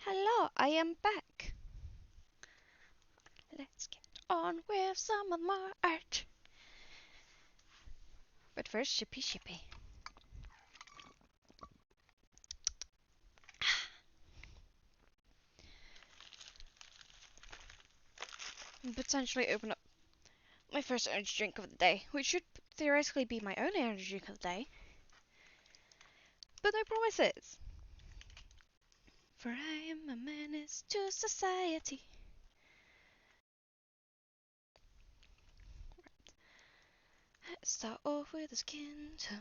Speaker 2: Hello, I am back. Let's get on with some of my art. But first, shippy shippy. And potentially open up my first energy drink of the day, which should theoretically be my only energy drink of the day. But no promises. For I am a menace to society. Let's start off with a skin tone.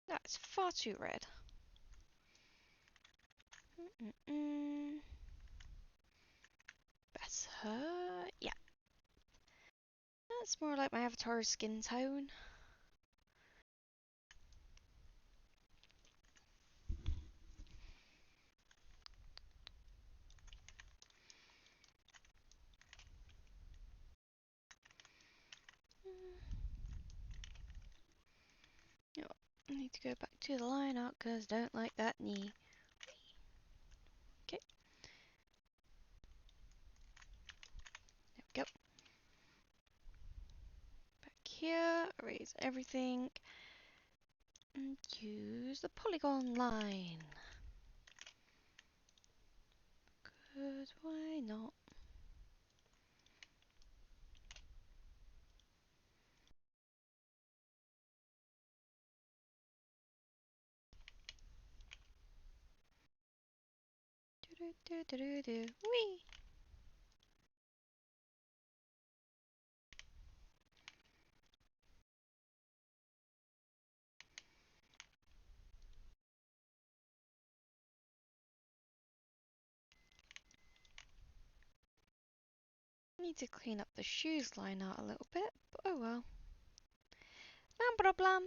Speaker 2: That's far too red. Better. Yeah. That's more like my avatar's skin tone. Oh, I need to go back to the line art because I don't like that knee. Okay. There we go. Back here, erase everything, and use the polygon line. Good, why not? Wee! Need to clean up the shoes line out a little bit, but oh well. No problem.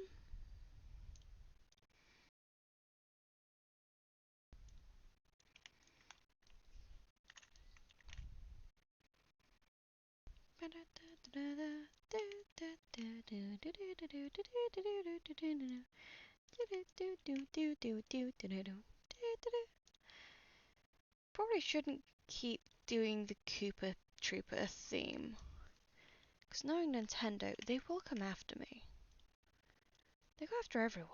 Speaker 2: Probably shouldn't keep doing the Koopa Trooper theme. Because knowing Nintendo, they will come after me. They go after everyone.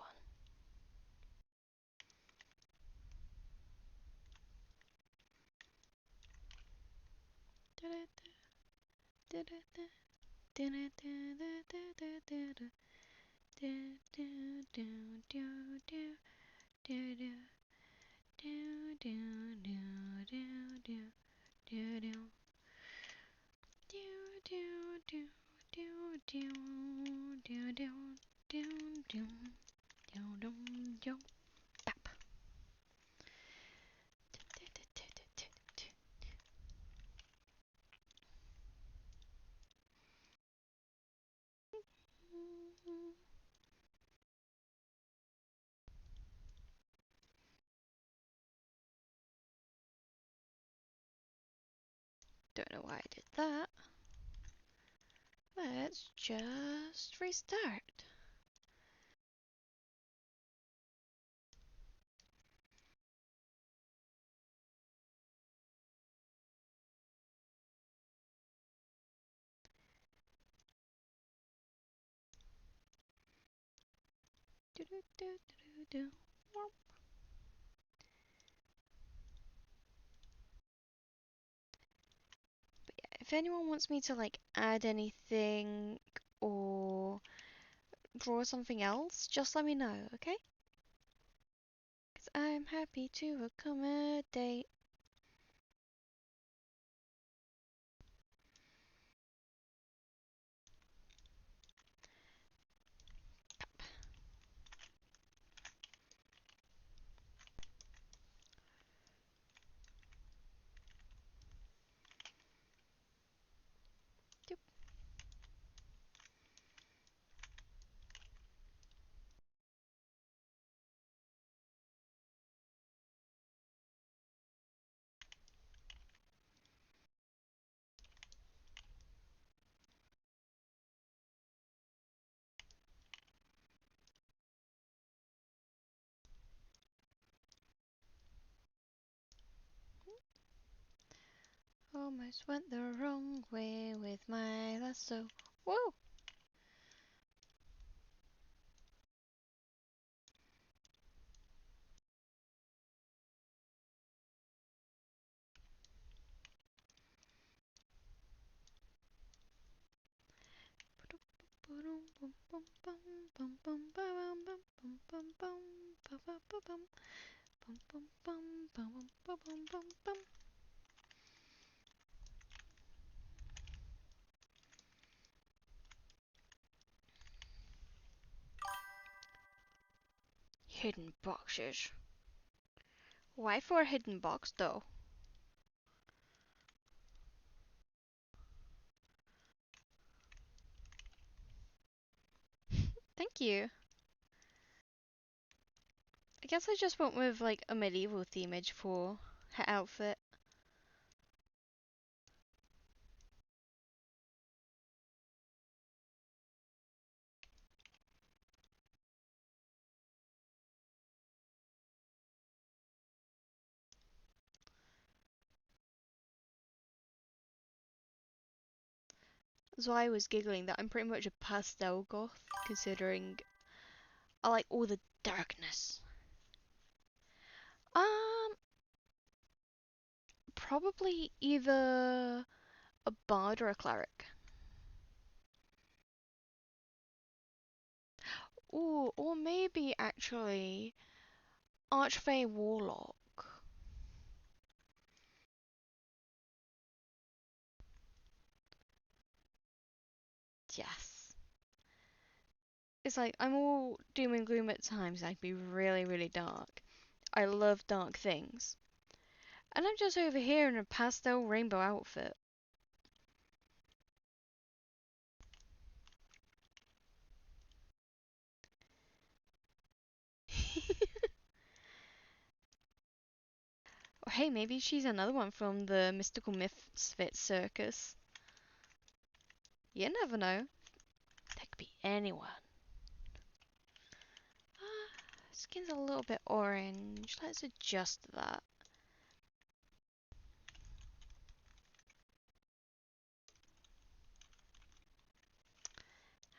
Speaker 2: Don't know why I did that. Let's just restart. If anyone wants me to like add anything or draw something else, just let me know, okay? Because I'm happy to accommodate. Almost went the wrong way with my lasso. Whoa! Hidden boxes. Why for a hidden box though? Thank you. I guess I just went with like a medieval themage for her outfit. That's why I was giggling that I'm pretty much a pastel goth, considering I like all the darkness. Um, Probably either a bard or a cleric. Ooh, or maybe actually Archfey Warlock. Yes. It's like I'm all doom and gloom at times. I can be really, really dark. I love dark things. And I'm just over here in a pastel rainbow outfit. Or hey, maybe she's another one from the Mystical Misfit Circus. You never know. anyone. Skin's a little bit orange. Let's adjust that.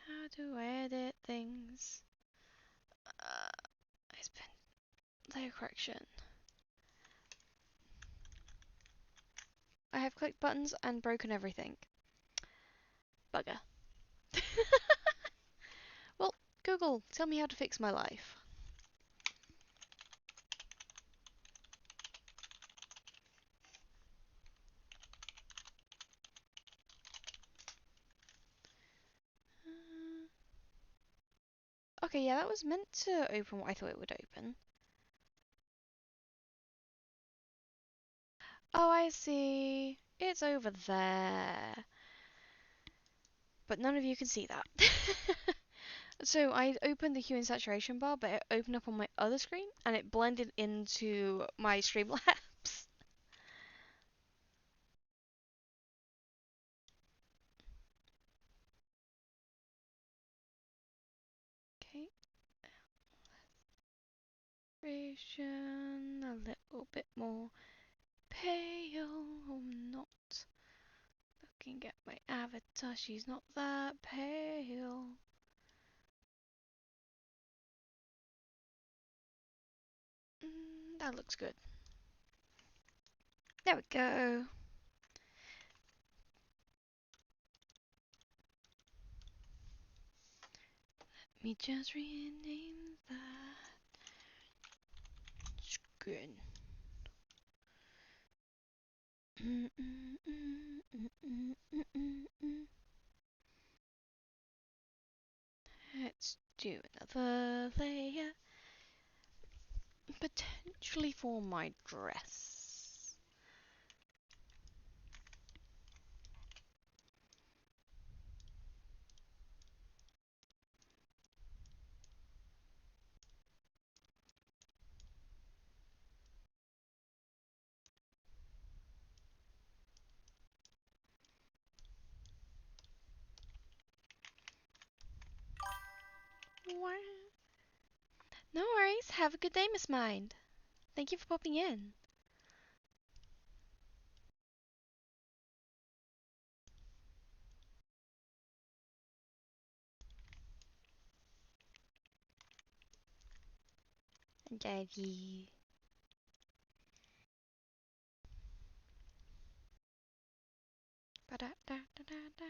Speaker 2: How to edit things? It's been layer correction. I have clicked buttons and broken everything. Bugger. Well, Google, tell me how to fix my life. Okay, yeah, that was meant to open what I thought it would open. Oh, I see. It's over there. But none of you can see that. So I opened the hue and saturation bar, but it opened up on my other screen, and it blended into my Streamlabs. Okay. Saturation, a little bit more pale. I'm not looking at my avatar. She's not that pale. That looks good. There we go. Let me just rename that screen. Let's do another layer. Potentially for my dress. No worries. Have a good day, Miss Mind. Thank you for popping in. Daddy. Ba-da-da-da-da-da.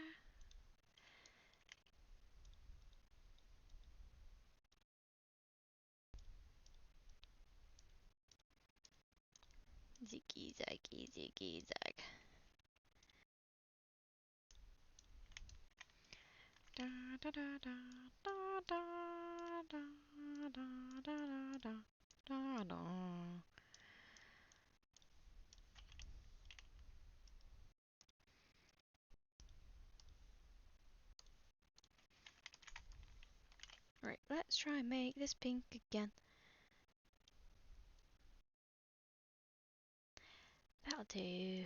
Speaker 2: Ziggy zaggy ziggy zag. Da da da da da da da da da da da da. Right, let's try and make this pink again. That'll do.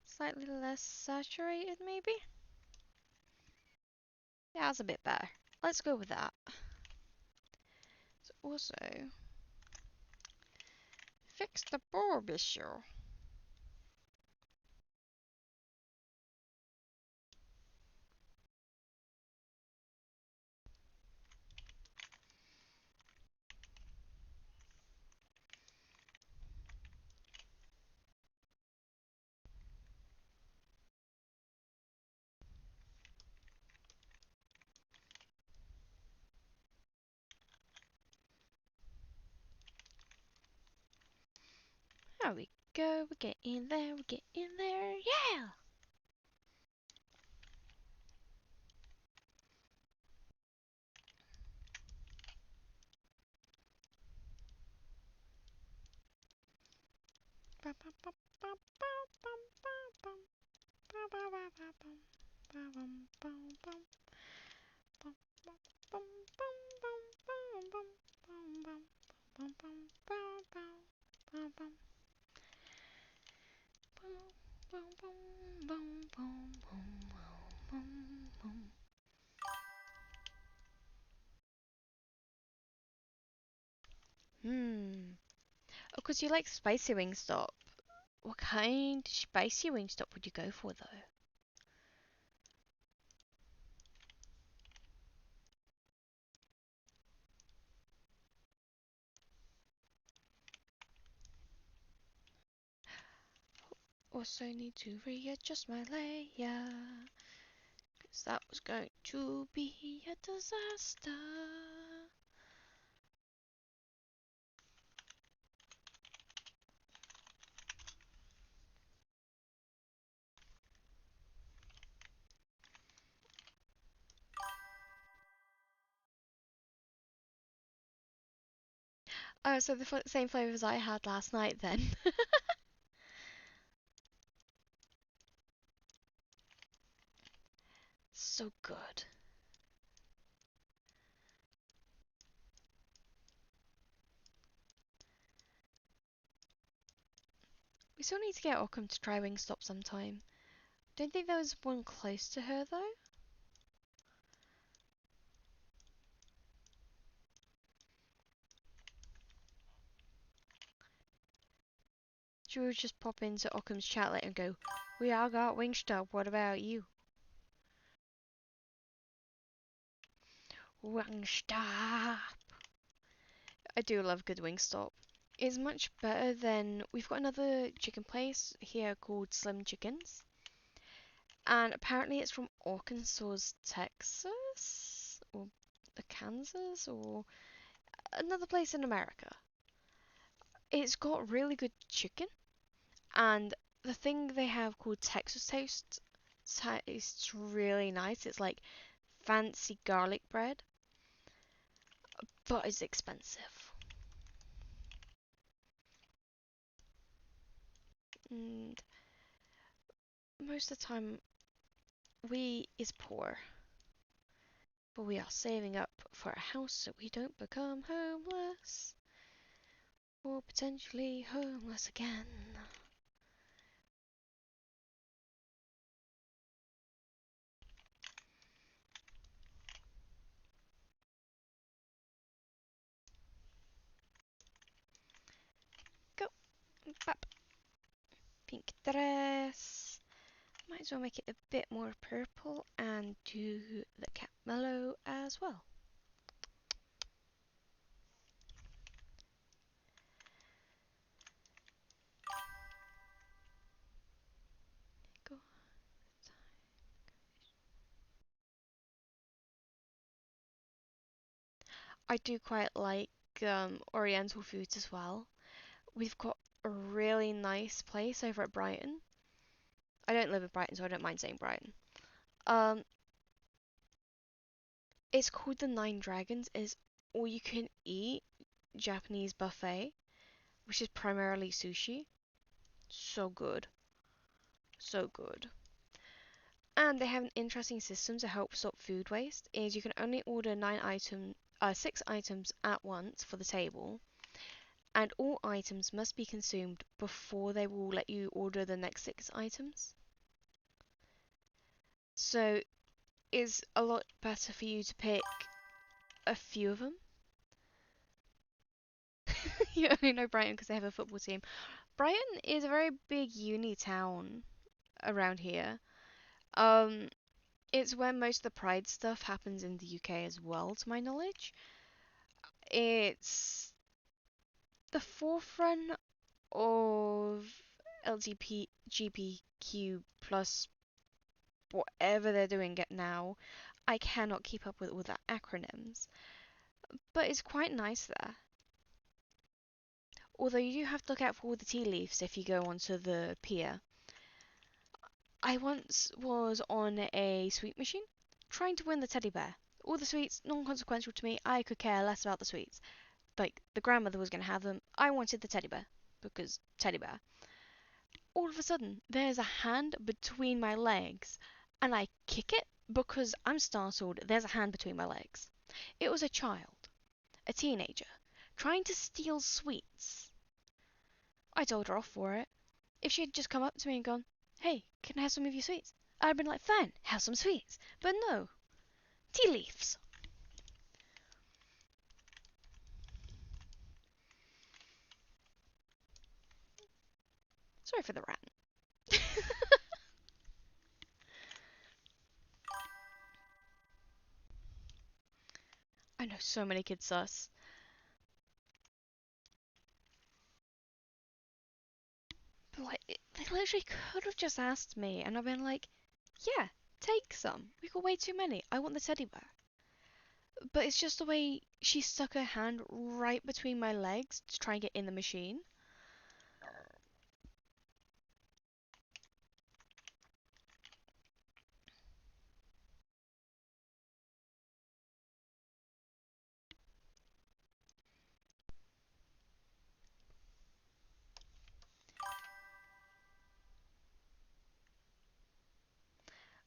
Speaker 2: Slightly less saturated, maybe? Yeah, that's a bit better. Let's go with that. So also, fix the bulb issue. There we go, we're getting there, we're getting there, yeah! Hmm. Oh, 'cause you like spicy Wingstop. What kind of spicy Wingstop would you go for though? Also need to readjust my layer, 'cause that was going to be a disaster. Oh, so the same flavors I had last night then. So good. We still need to get Ockham to try Wingstop sometime. Don't think there was one close to her though. She would just pop into Ockham's chat later and go, "We all got Wingstop, what about you?" Wingstop! I do love good Wingstop. It's much better than... We've got another chicken place here called Slim Chickens. And apparently it's from Arkansas, Texas? Or Kansas? Or another place in America. It's got really good chicken. And the thing they have called Texas Toast tastes really nice. It's like fancy garlic bread, but it's expensive. And most of the time, we is poor, but we are saving up for a house so we don't become homeless. Or potentially homeless again. Go, bap. Pink dress. Might as well make it a bit more purple and do the cat mellow as well. Go. I do quite like Oriental foods as well. We've got a really nice place over at Brighton. I don't live in Brighton, so I don't mind saying Brighton. Um, it's called the Nine Dragons. It's all you can eat Japanese buffet, which is primarily sushi. So good, so good. And they have an interesting system to help stop food waste. Is you can only order 6 items at once for the table, and all items must be consumed before they will let you order the next 6 items. So it's a lot better for you to pick a few of them. You only know Brighton because they have a football team. Brighton is a very big uni town around here. Um, it's where most of the Pride stuff happens in the UK as well, to my knowledge. It's the forefront of LGBTQ plus whatever they're doing it now. I cannot keep up with all the acronyms, but it's quite nice there. Although you do have to look out for all the tea leaves if you go onto the pier. I once was on a sweet machine trying to win the teddy bear. All the sweets, non-consequential to me. I could care less about the sweets. Like, the grandmother was going to have them. I wanted the teddy bear because teddy bear. All of a sudden, there's a hand between my legs, and I kick it because I'm startled. There's a hand between my legs. It was a child, a teenager, trying to steal sweets. I told her off for it. If she had just come up to me and gone, "Hey, can I have some of your sweets?" I'd have been like, "Fine, have some sweets." But no, tea leaves. Sorry for the rant. I know so many kids sus. But like, they literally could have just asked me, and I've been like, yeah, take some. We got way too many. I want the teddy bear. But it's just the way she stuck her hand right between my legs to try and get in the machine.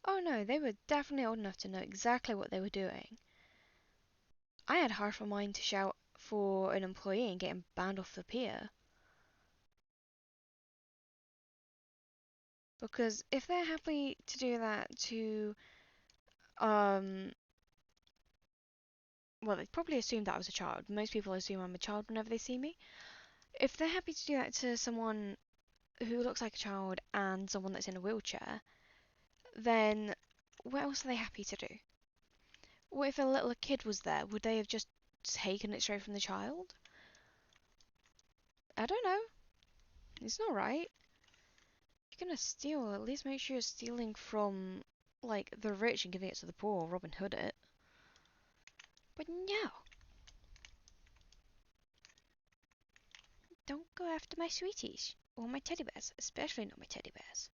Speaker 2: Oh no, they were definitely old enough to know exactly what they were doing. I had half a mind to shout for an employee and get him banned off the pier. Because if they're happy to do that to, um, well, they probably assumed that I was a child. Most people assume I'm a child whenever they see me. If they're happy to do that to someone who looks like a child and someone that's in a wheelchair, then what else are they happy to do? What if a little kid was there? Would they have just taken it straight from the child? I don't know. It's not right. If you're gonna steal, at least make sure you're stealing from, like, the rich and giving it to the poor, Robin Hood it. But no! Don't go after my sweeties. Or my teddy bears. Especially not my teddy bears.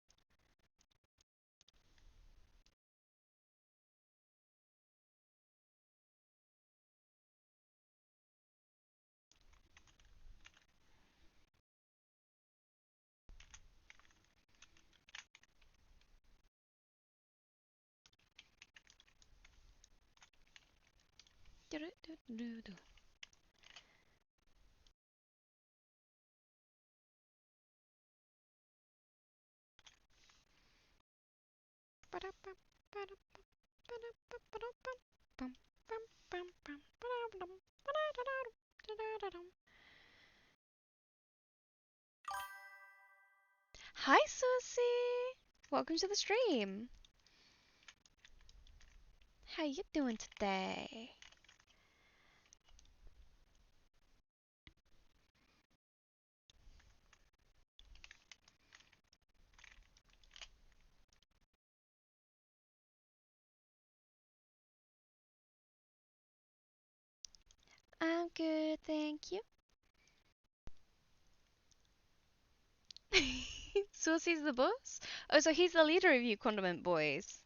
Speaker 2: Hi, Susie! Welcome to the stream. How you doing today? I'm good, thank you. Susie's the boss? Oh, so he's the leader of you condiment boys.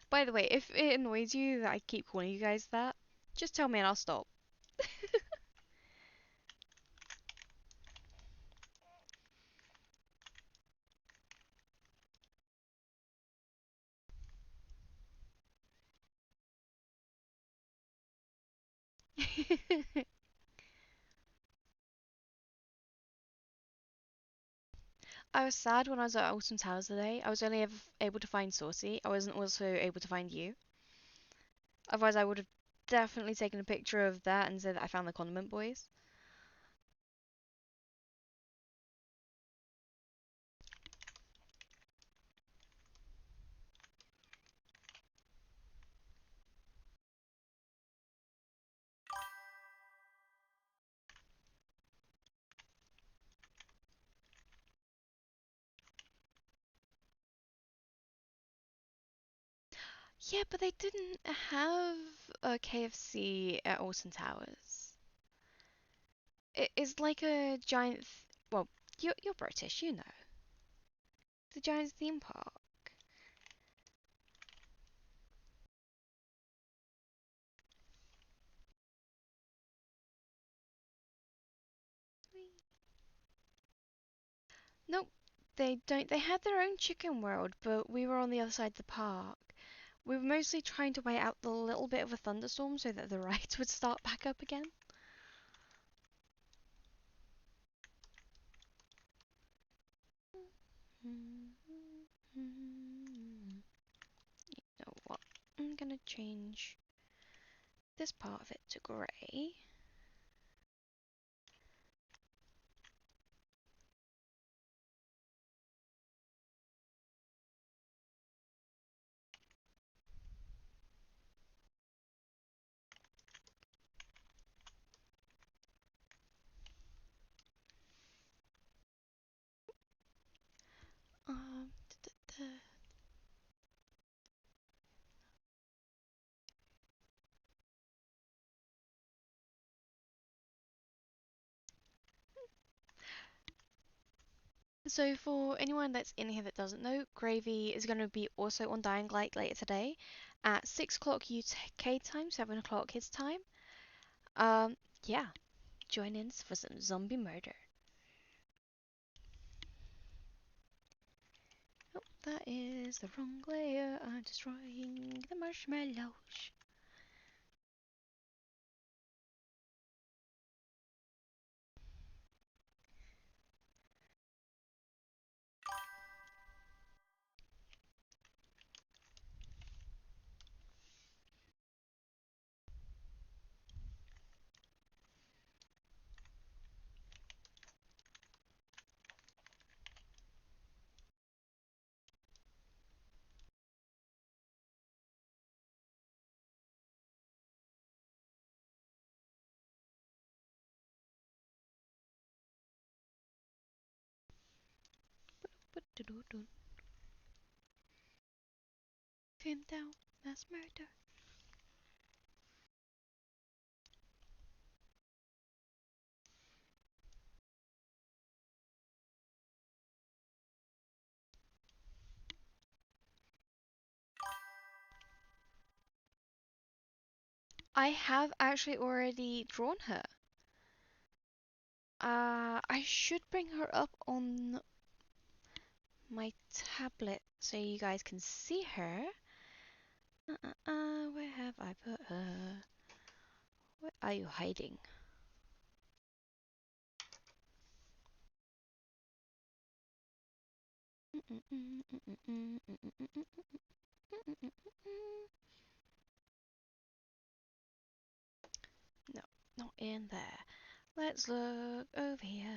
Speaker 2: By the way, if it annoys you that I keep calling you guys that, just tell me and I'll stop. I was sad when I was at Alton Towers today. I was only able to find Saucy. I wasn't also able to find you. Otherwise, I would have definitely taken a picture of that and said that I found the condiment boys. Yeah, but they didn't have a KFC at Alton Towers. It's like a giant. Well, you're British, you know. The giant theme park. Nope, they don't. They had their own chicken world, but we were on the other side of the park. We were mostly trying to wait out the little bit of a thunderstorm so that the rides would start back up again. You know what? I'm gonna change this part of it to grey. So for anyone that's in here that doesn't know, Gravy is going to be also on Dying Light later today at 6 o'clock UK time, 7 o'clock his time. Yeah, join in for some zombie murder. Oh, that is the wrong layer. I'm destroying the marshmallows. Him down, mass murder. I have actually already drawn her. I should bring her up on my tablet so you guys can see her. Where have I put her? Where are you hiding? No, not in there. Let's look over here.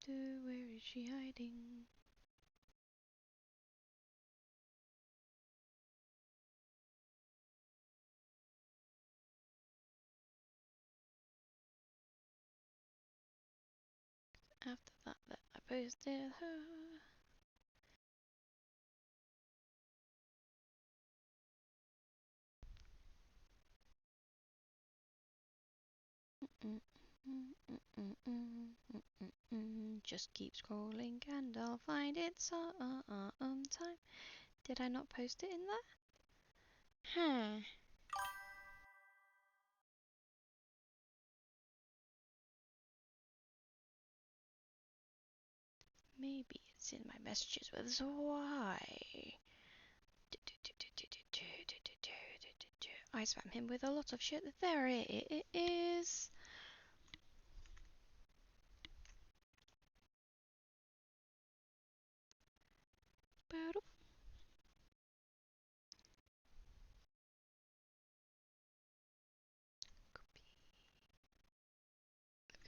Speaker 2: Where is she hiding? After that, I posted her. Just keep scrolling and I'll find it some time. Did I not post it in there? Hmm. Maybe it's in my messages with why. I spam him with a lot of shit. There it is.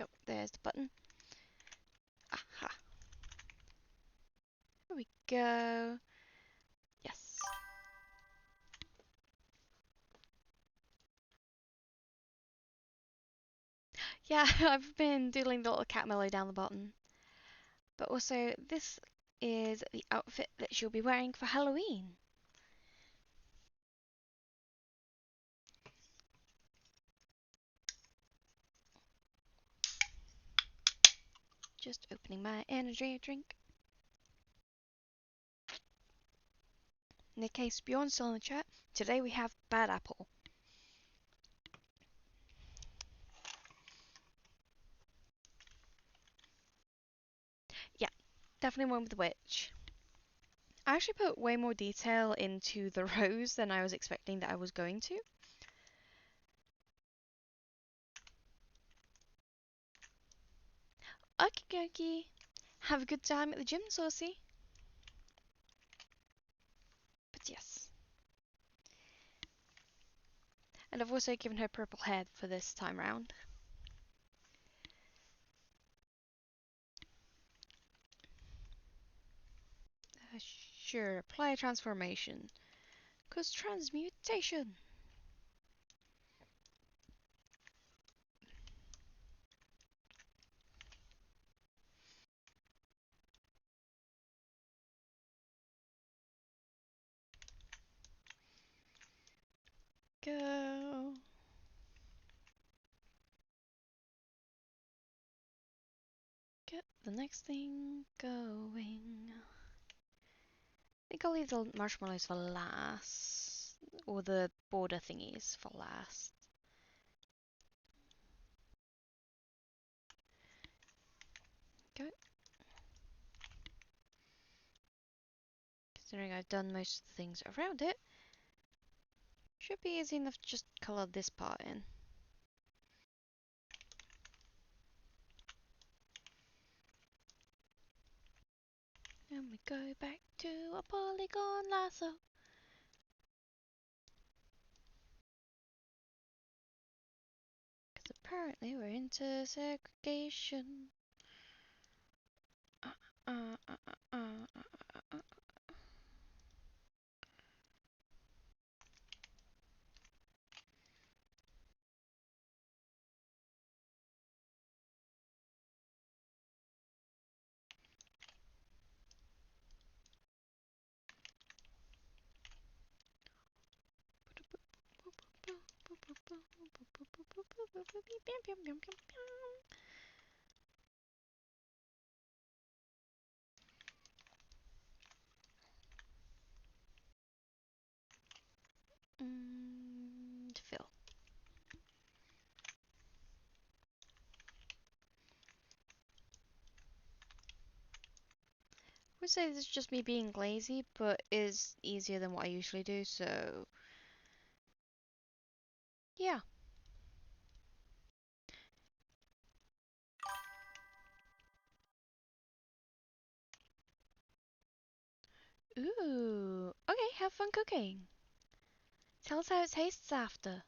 Speaker 2: Oh, there's the button. Aha. Here we go. Yes. Yeah, I've been doodling the little cat melody down the bottom. But also, this is the outfit that she'll be wearing for Halloween. Just opening my energy drink. In case Bjorn's still in the chat, today we have Bad Apple. Yeah, definitely one with the witch. I actually put way more detail into the rose than I was expecting that I was going to. Okie dokie. Have a good time at the gym, Saucy. But yes. And I've also given her purple hair for this time round. Sure, apply a transformation. 'Cause transmutation. Go. Get the next thing going. I think I'll leave the marshmallows for last. Or the border thingies for last. Go. Considering I've done most of the things around it, should be easy enough to just colour this part in. And we go back to a polygon lasso. Because apparently we're into segregation. Uh, uh, uh, uh, uh, uh. Fill. I would say this is just me being lazy, but is easier than what I usually do, so yeah. Ooh, okay, have fun cooking. Tell us how it tastes after.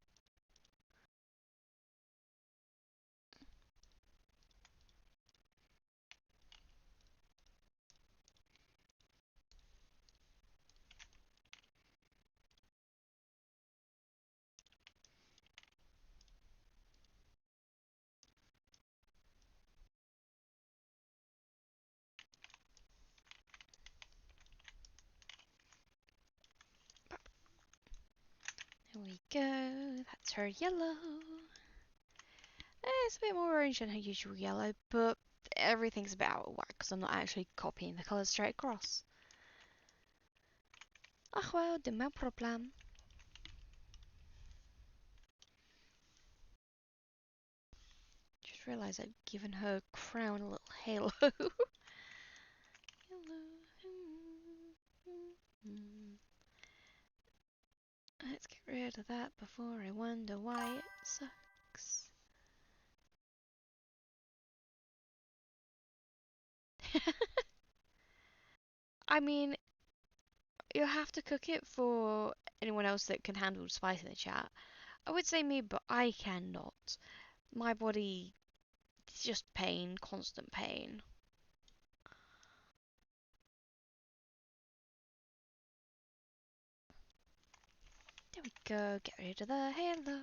Speaker 2: There we go, that's her yellow. It's a bit more orange than her usual yellow, but everything's a bit out of whack because I'm not actually copying the colours straight across. Ach well, de meu problem. Just realised I've given her crown a little halo. Let's get rid of that before I wonder why it sucks. I mean, you'll have to cook it for anyone else that can handle spice in the chat. I would say me, but I cannot. My body is just pain, constant pain. There we go, get rid of the halo.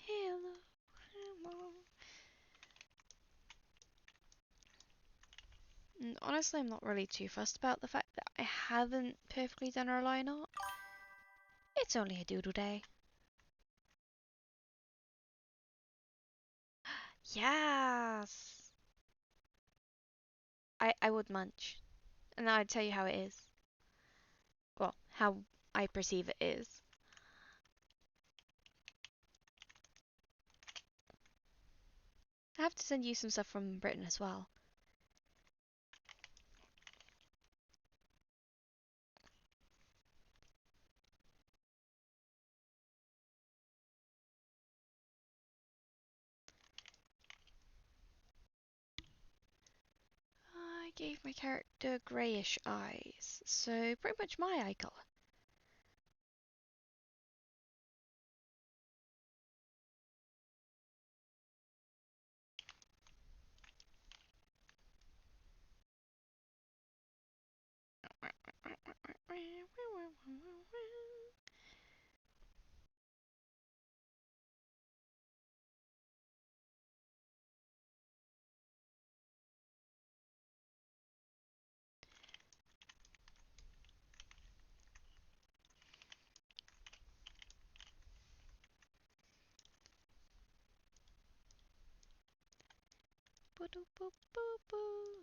Speaker 2: Halo. And honestly, I'm not really too fussed about the fact that I haven't perfectly done our line art. It's only a doodle day. Yes! I would munch. And I'd tell you how it is. Well, how I perceive it is. I have to send you some stuff from Britain as well. I gave my character greyish eyes, so pretty much my eye colour.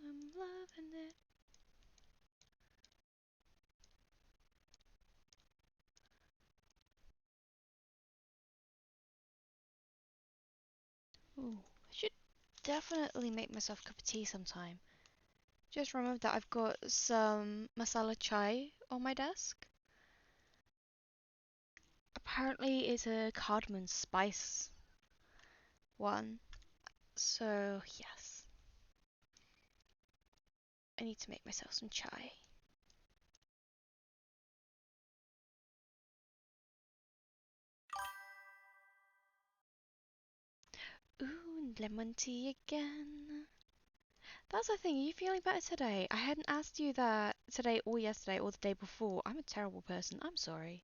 Speaker 2: I'm loving it. Ooh, I should definitely make myself a cup of tea sometime. Just remember that I've got some masala chai on my desk. Apparently, it's a cardamom spice one. So, yes, I need to make myself some chai. Ooh, lemon tea again. That's the thing, are you feeling better today? I hadn't asked you that today or yesterday or the day before. I'm a terrible person. I'm sorry.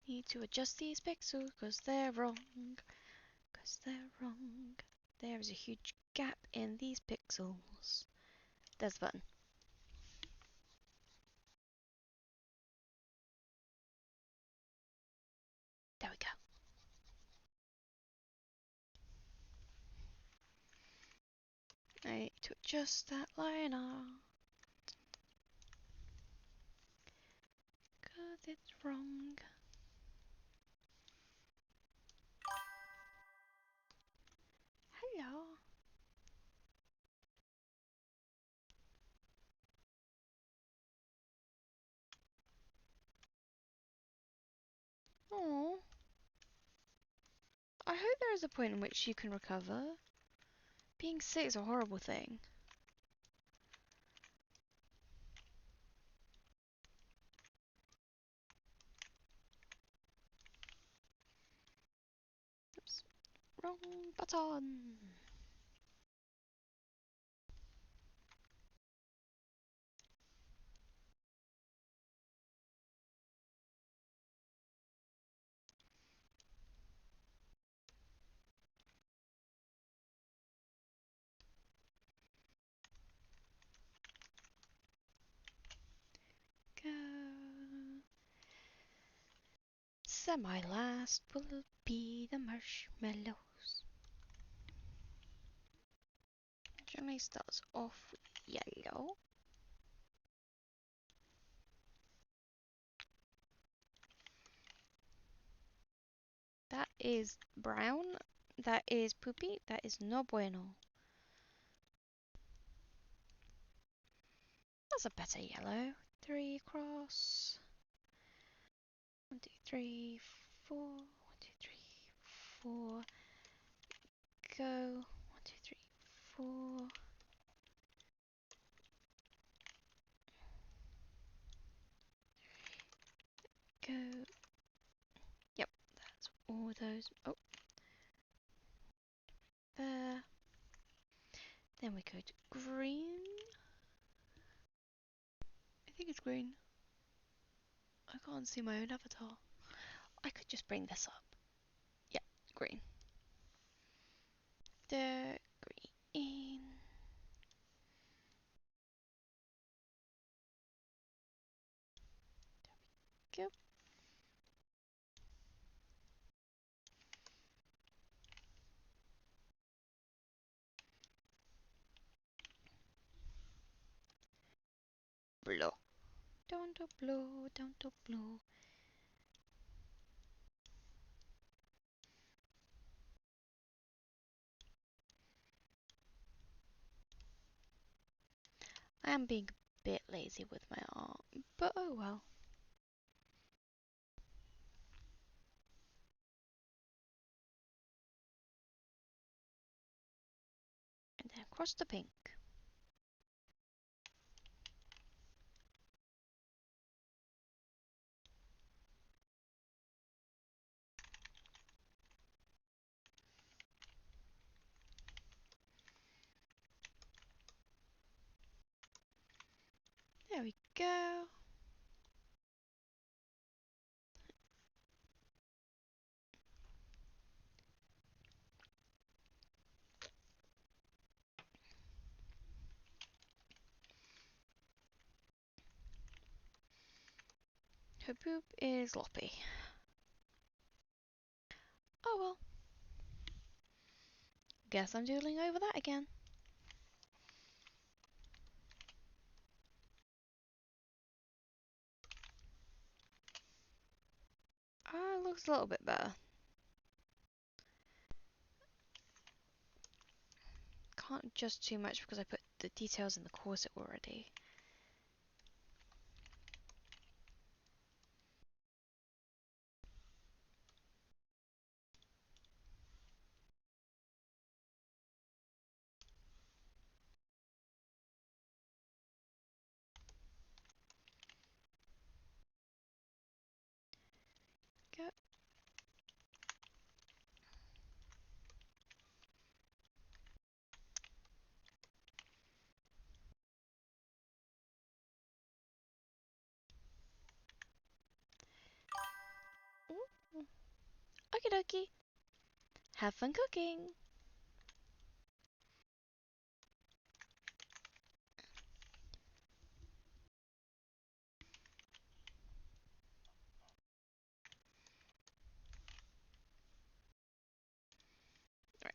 Speaker 2: Need to adjust these pixels because they're wrong. Because they're wrong. There is a huge gap in these pixels. There's the button. There we go. I need to adjust that liner. Because it's wrong. Hello. Oh. I hope there is a point in which you can recover. Being sick is a horrible thing. Oops. Wrong button. Go. Semi-last will be the marshmallows. Generally starts off with yellow. That is brown. That is poopy. That is no bueno. That's a better yellow. 3 across. 1, 2, 3, 4. 1, 2, 3, 4. Go. 1, 2, 3, 4. Go. Yep, that's all those. Oh, there. Then we go to green. I think it's green. I can't see my own avatar. I could just bring this up. Yeah, green. There, green. Go. Blue. Down to blue, down to blue. I am being a bit lazy with my art, but oh well. across the pink. There we go. Her boob is loppy. Oh well. Guess I'm doodling over that again. Looks a little bit better. Can't adjust too much because I put the details in the corset already. Go. Okie dokie. Have fun cooking. Right.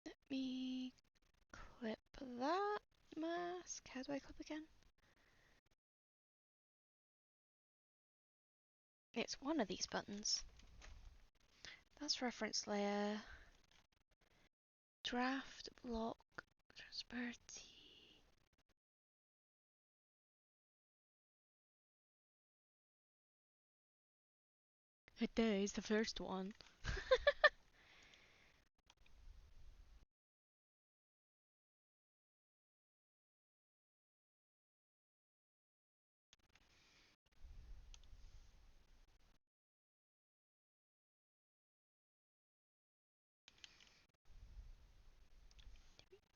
Speaker 2: Let me clip that mask. How do I clip again? It's one of these buttons. That's reference layer. Draft, block, transparency. It is the first one.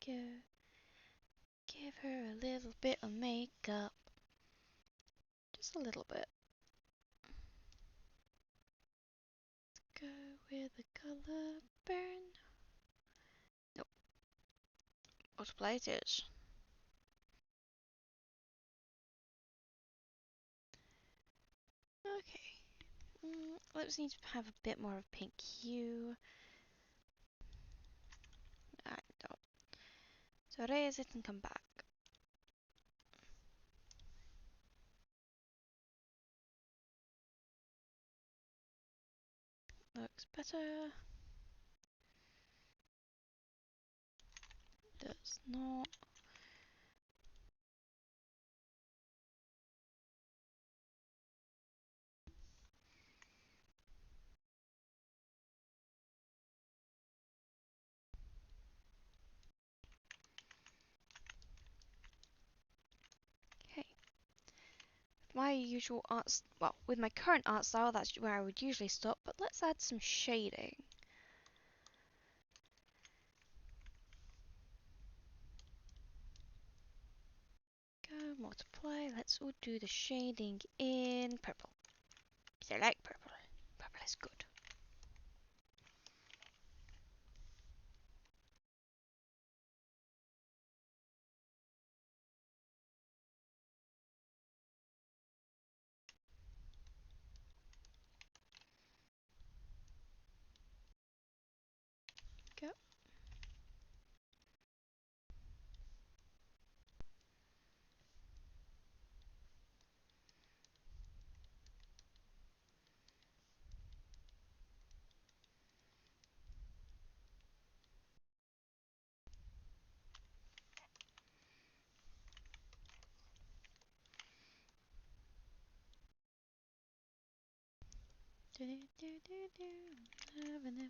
Speaker 2: Go. Give her a little bit of makeup. Just a little bit. Go with the color burn. Nope. Multiply it is. Okay. Let's need to have a bit more of pink hue. I don't. So erase it and come back. Looks better. Does not. Okay. My usual art, well, with my current art style, that's where I would usually stop, but let's add some shading. Go, multiply, let's all do the shading in purple. Because I like purple. Purple is good. Go. Do, do, do, do, do.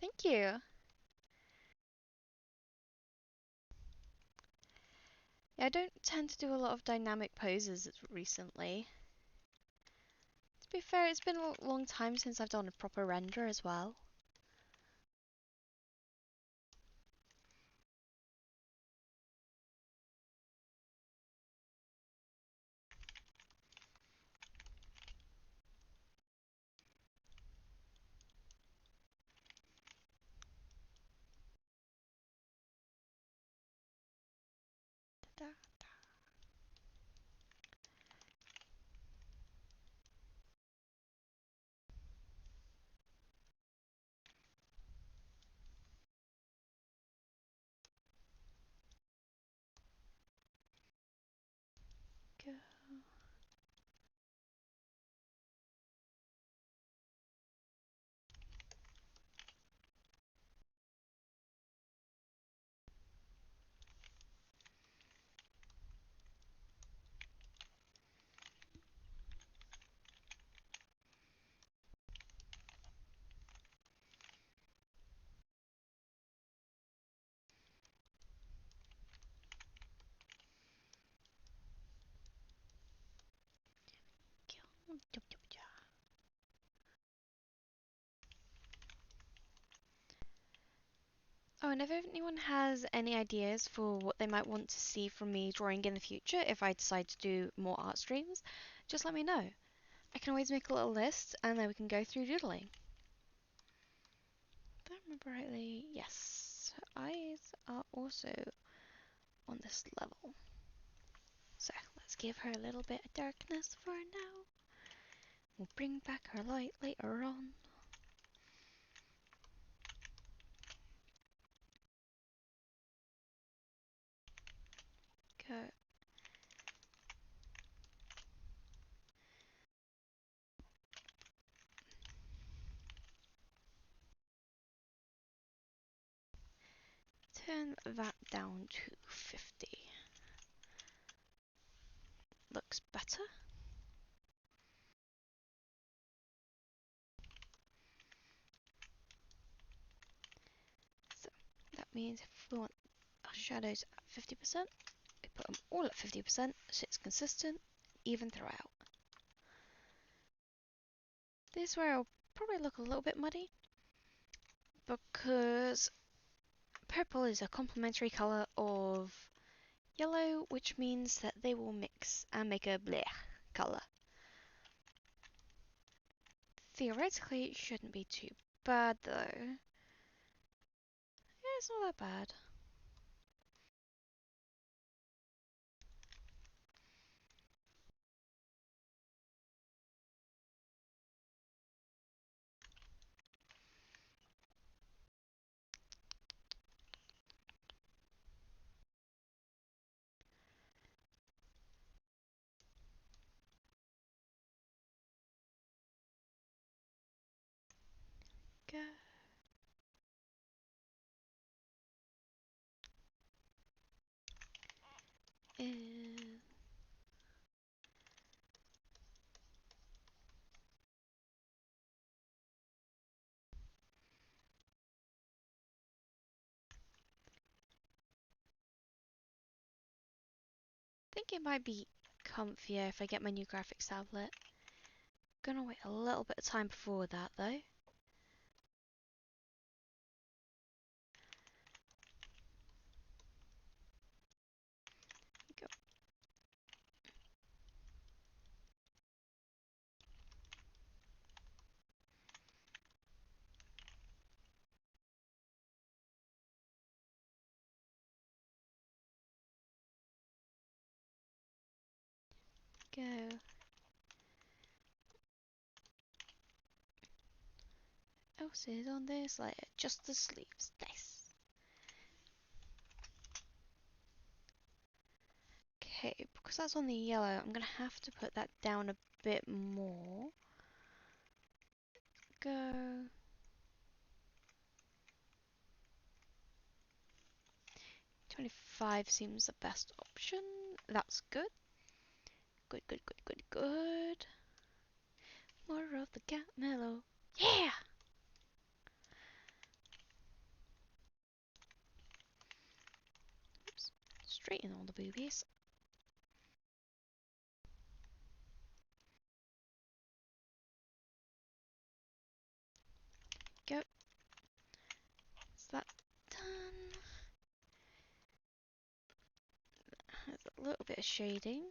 Speaker 2: Thank you. Yeah, I don't tend to do a lot of dynamic poses recently. To be fair, it's been a long time since I've done a proper render as well. Da, go. Oh, and if anyone has any ideas for what they might want to see from me drawing in the future, if I decide to do more art streams, just let me know. I can always make a little list and then we can go through doodling. If I remember rightly, yes, her eyes are also on this level. So let's give her a little bit of darkness for now. We'll bring back her light later on. Go. Turn that down to 50. Looks better. So that means if we want our shadows at 50%, we put them all at 50% so it's consistent, even throughout. This is where it'll probably look a little bit muddy because purple is a complementary colour of yellow, which means that they will mix and make a blech colour. Theoretically, it shouldn't be too bad though. Yeah, it's not that bad. Go. In. I think it might be comfier if I get my new graphics tablet. Gonna wait a little bit of time before that though. Go. Go. Else is on this layer, just the sleeves. Nice. Okay, because that's on the yellow, I'm gonna have to put that down a bit more. go. 25 seems the best option. That's good. Good, good, good, good, good. More of the cat mellow. Yeah! Oops. Straighten all the boobies. Go. Is that done? There's a little bit of shading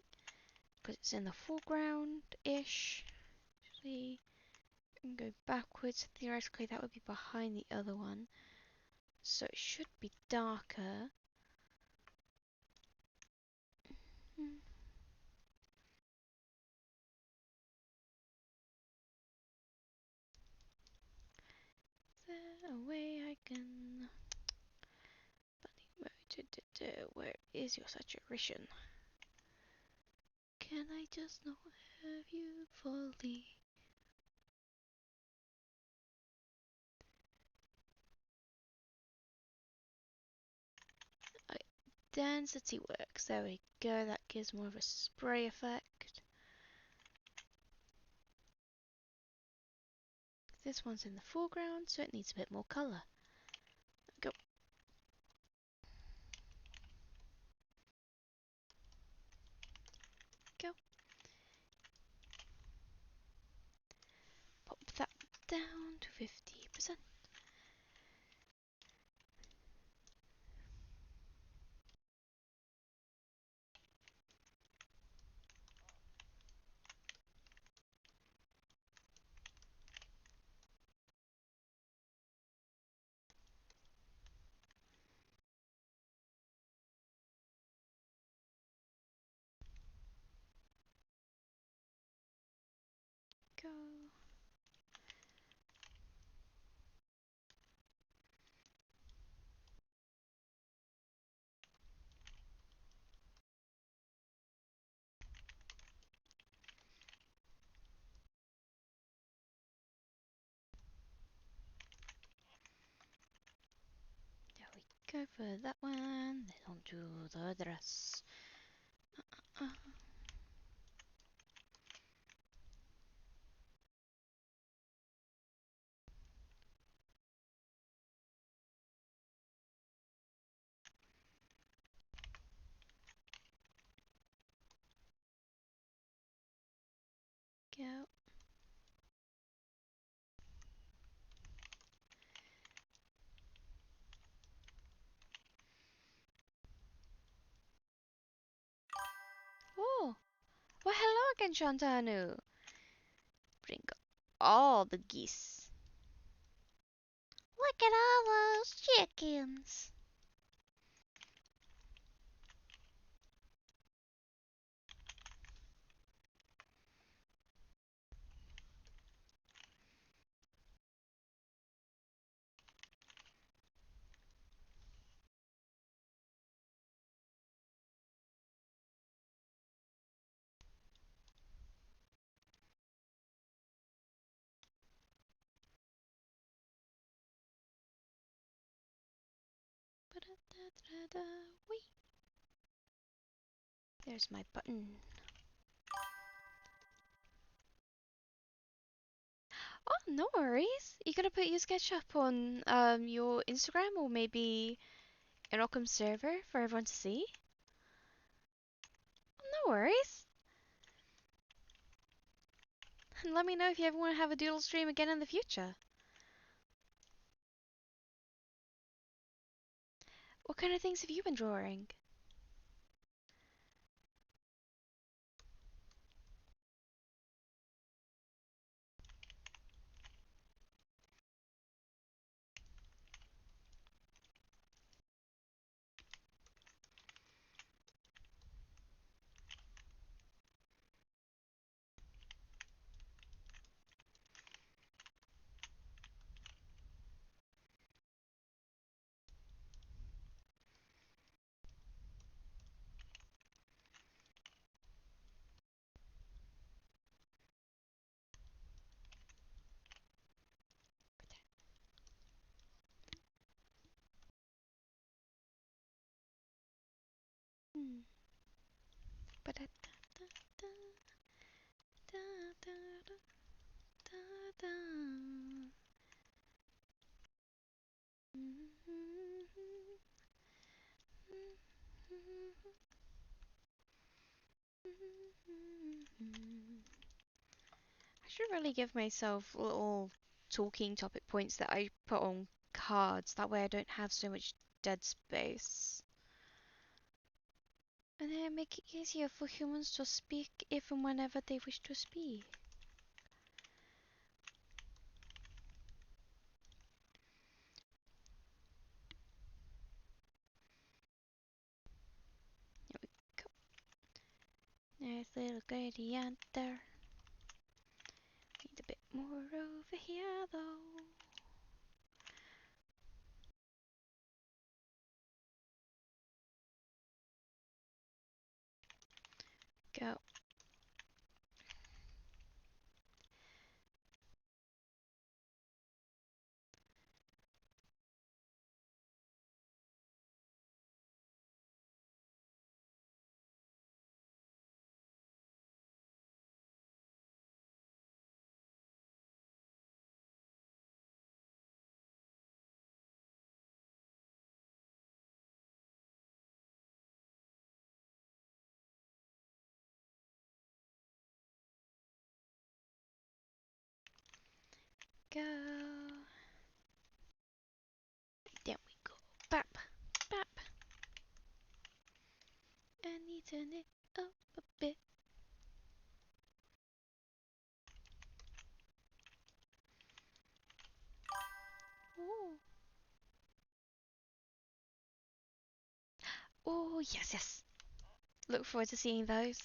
Speaker 2: because it's in the foreground-ish. See, and go backwards. Theoretically, that would be behind the other one, so it should be darker. Hmm. Is there a way I can? Where is your saturation? Can I just not have you fully? Density works. There we go. That gives more of a spray effect. This one's in the foreground, so it needs a bit more colour. Go. Go. Pop that down to 50%. Go. There we go for that one. Then on to the dress. Uh, go. Oh, well, hello again, Shantanu. Bring all the geese. Look at all those chickens. Wee. There's my button. Oh, no worries. You gonna put your sketch up on your Instagram or maybe an Occam server for everyone to see? No worries. And let me know if you ever want to have a doodle stream again in the future. What kind of things have you been drawing? I should really give myself little talking topic points that I put on cards. That way I don't have so much dead space. And then make it easier for humans to speak if and whenever they wish to speak. There we go. Nice little gradient there. Need a bit more over here though. Go. Go. There we go. Bap. Bap. And neaten it up a bit. Ooh. Oh, yes, yes. Look forward to seeing those.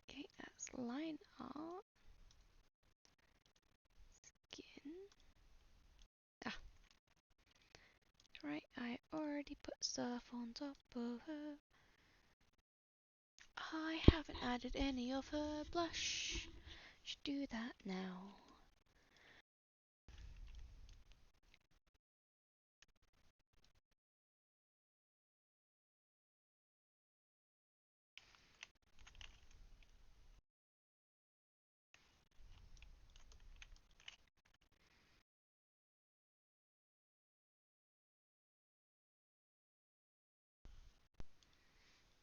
Speaker 2: Okay, that's line art. Skin. Ah, right, I already put stuff on top of her. I haven't added any of her blush. Should do that now.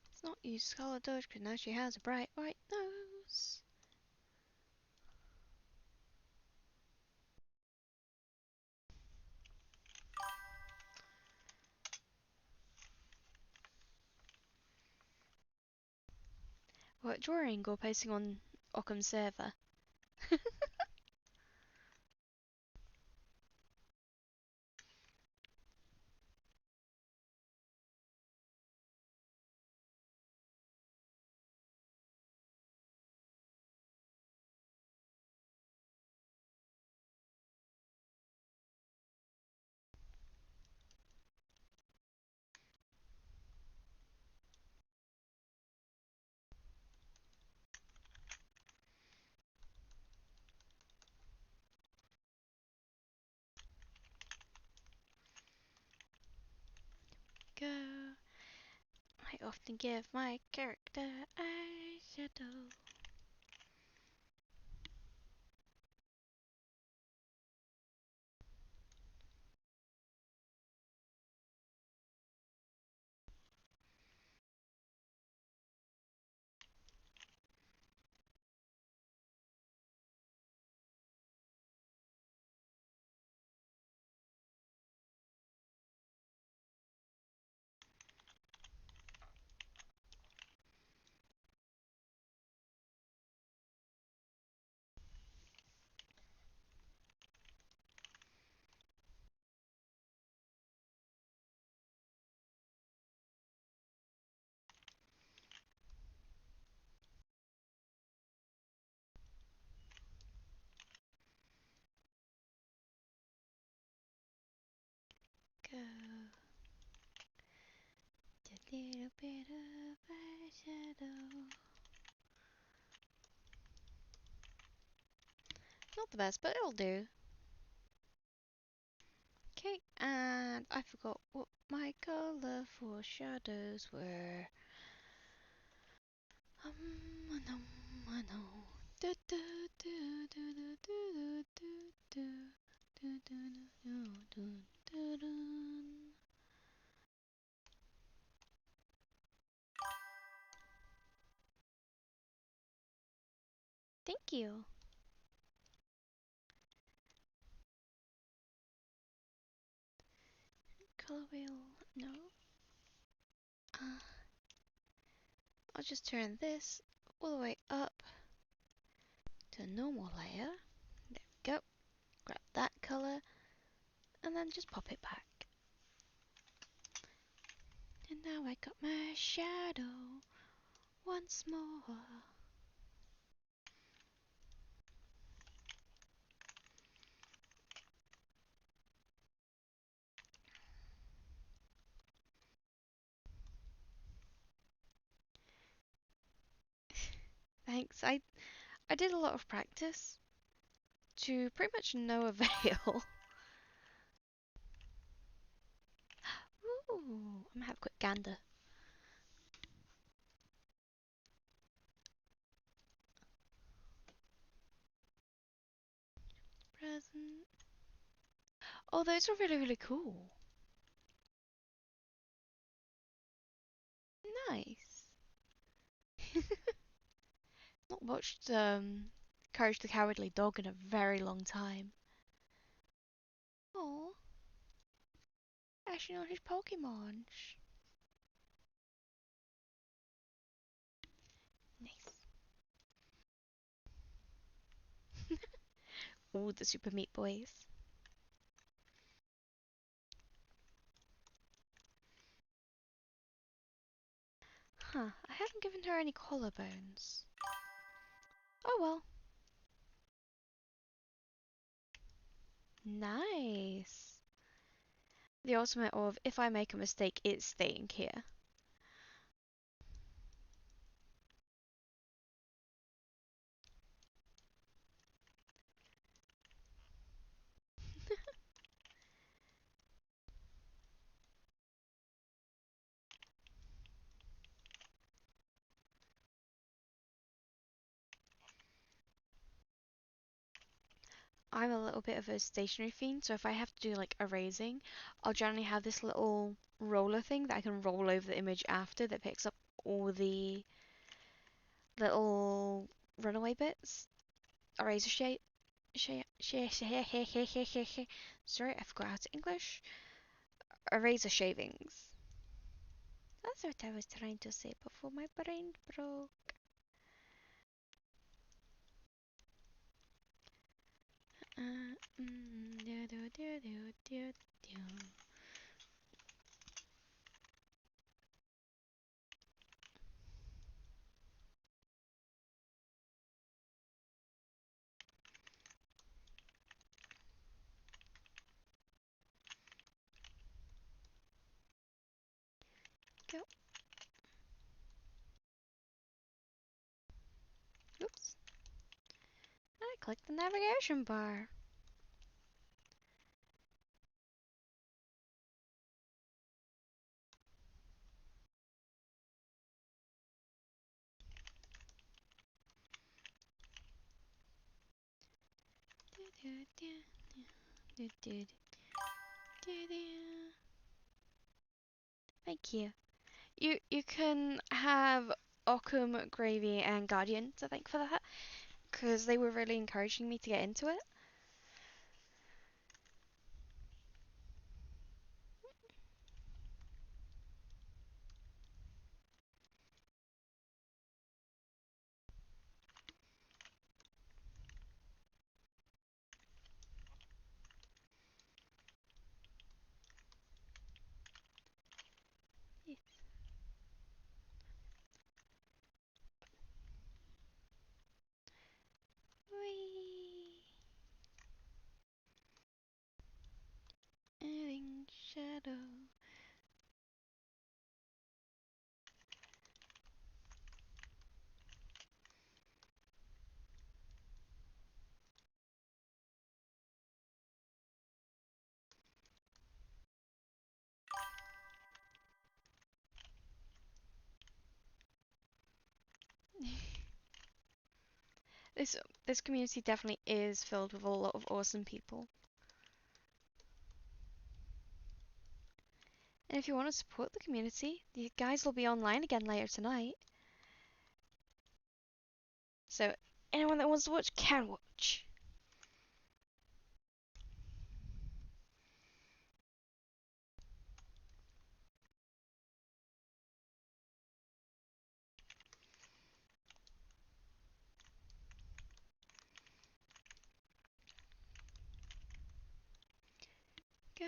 Speaker 2: Let's not use Scarlet Doge because now she has a bright white nose. What drawing or posting on Occam's server? Go. I often give my character eyeshadow. Go. Just a little bit of eyeshadow. Not the best, but it'll do. And I forgot what my colourful shadows were. I know. Do, do, do, do, do, do, do, do, do, do, do, do, do. Thank you. Color wheel, no. Uh, I'll just turn this all the way up to a normal layer. There we go. Grab that color and then just pop it back. And now I got my shadow once more. Thanks. I did a lot of practice to pretty much no avail. Ooh, I'm gonna have a quick gander. Present. Oh, those are really, really cool. Nice. Not watched Courage the Cowardly Dog in a very long time. Oh, actually on his Pokemon. Nice. Ooh, the Super Meat Boys. Huh, I haven't given her any collarbones. Oh well. Nice. The ultimate of if I make a mistake, it's staying here. I'm a little bit of a stationary fiend, so if I have to do like erasing, I'll generally have this little roller thing that I can roll over the image after that picks up all the little runaway bits. Eraser shape. Sorry, I forgot how to English. Eraser shavings. That's what I was trying to say before my brain broke. Do, do, do, do, do, do. Go. Oops. I clicked the navigation bar. Thank you. You can have Occam, Gravy, and Guardian to thank for that, because they were really encouraging me to get into it. Yes. Whee! This community definitely is filled with a lot of awesome people. And if you want to support the community, the guys will be online again later tonight. So anyone that wants to watch can watch. Go.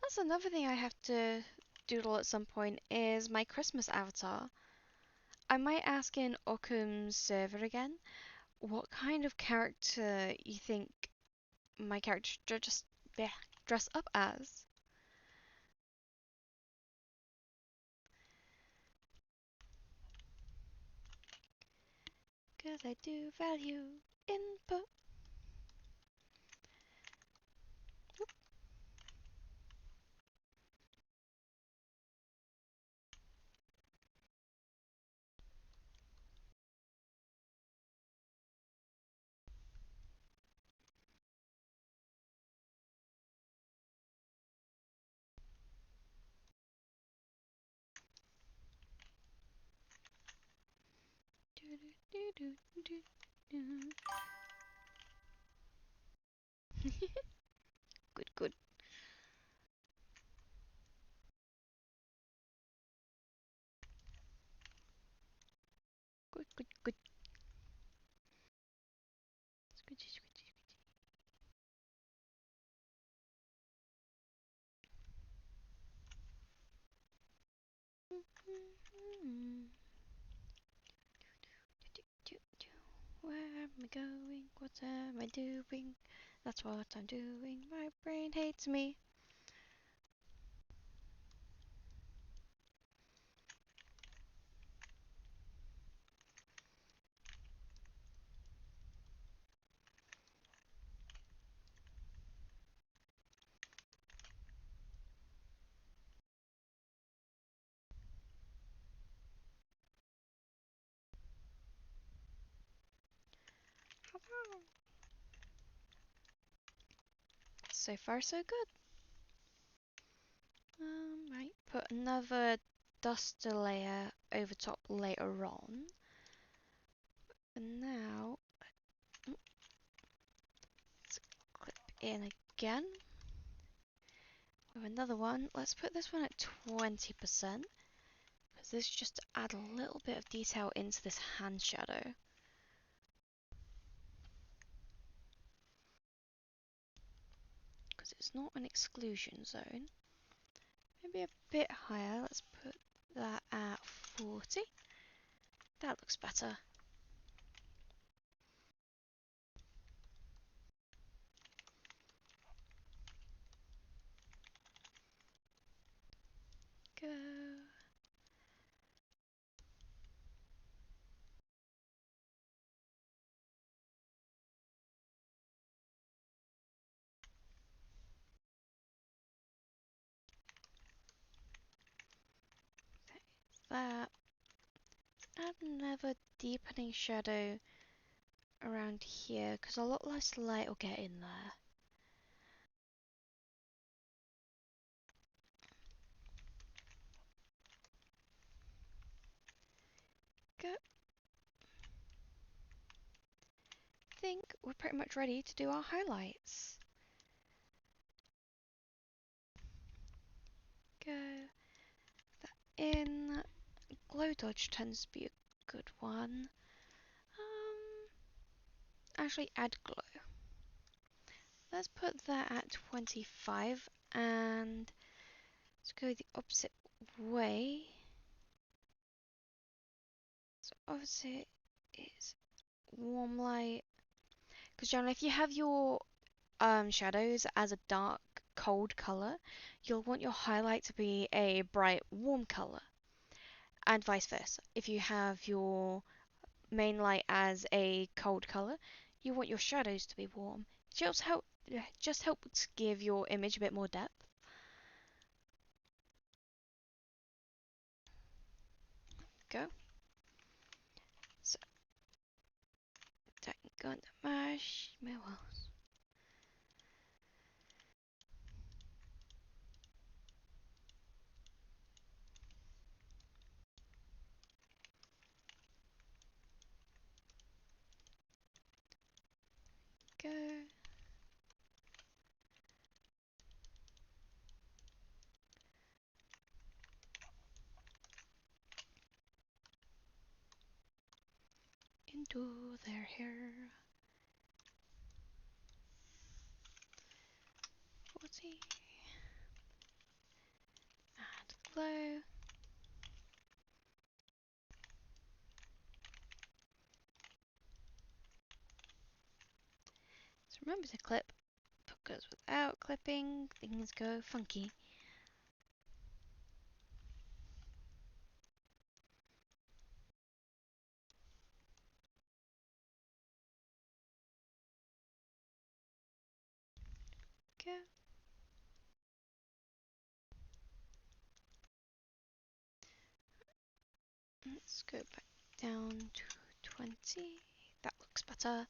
Speaker 2: That's another thing I have to doodle at some point is my Christmas avatar. I might ask in Occam's server again what kind of character you think my character should just dress up as. Cause I do value input. Good, good, good, good, good. Squidgy, squidgy, squidgy. Where am I going? What am I doing? That's what I'm doing. My brain hates me. So far, so good. Right, put another duster layer over top later on. And now, let's clip in again. With another one, let's put this one at 20%. Because this is just to add a little bit of detail into this hand shadow. Because it's not an exclusion zone. Maybe a bit higher. Let's put that at 40. That looks better. Go. That. Add another deepening shadow around here because a lot less light will get in there. Go. Think we're pretty much ready to do our highlights. Go that in. Glow dodge tends to be a good one. Actually add glow. Let's put that at 25 and let's go the opposite way. So opposite is warm light. Because generally if you have your shadows as a dark cold color, you'll want your highlight to be a bright, warm color, and vice versa. If you have your main light as a cold color, you want your shadows to be warm. Just helps give your image a bit more depth. Go. So, go into marshmallows. Go. Into their hair. 40. Add glow. So remember to clip, because without clipping, things go funky. Go. Let's go back down to 20. That looks better.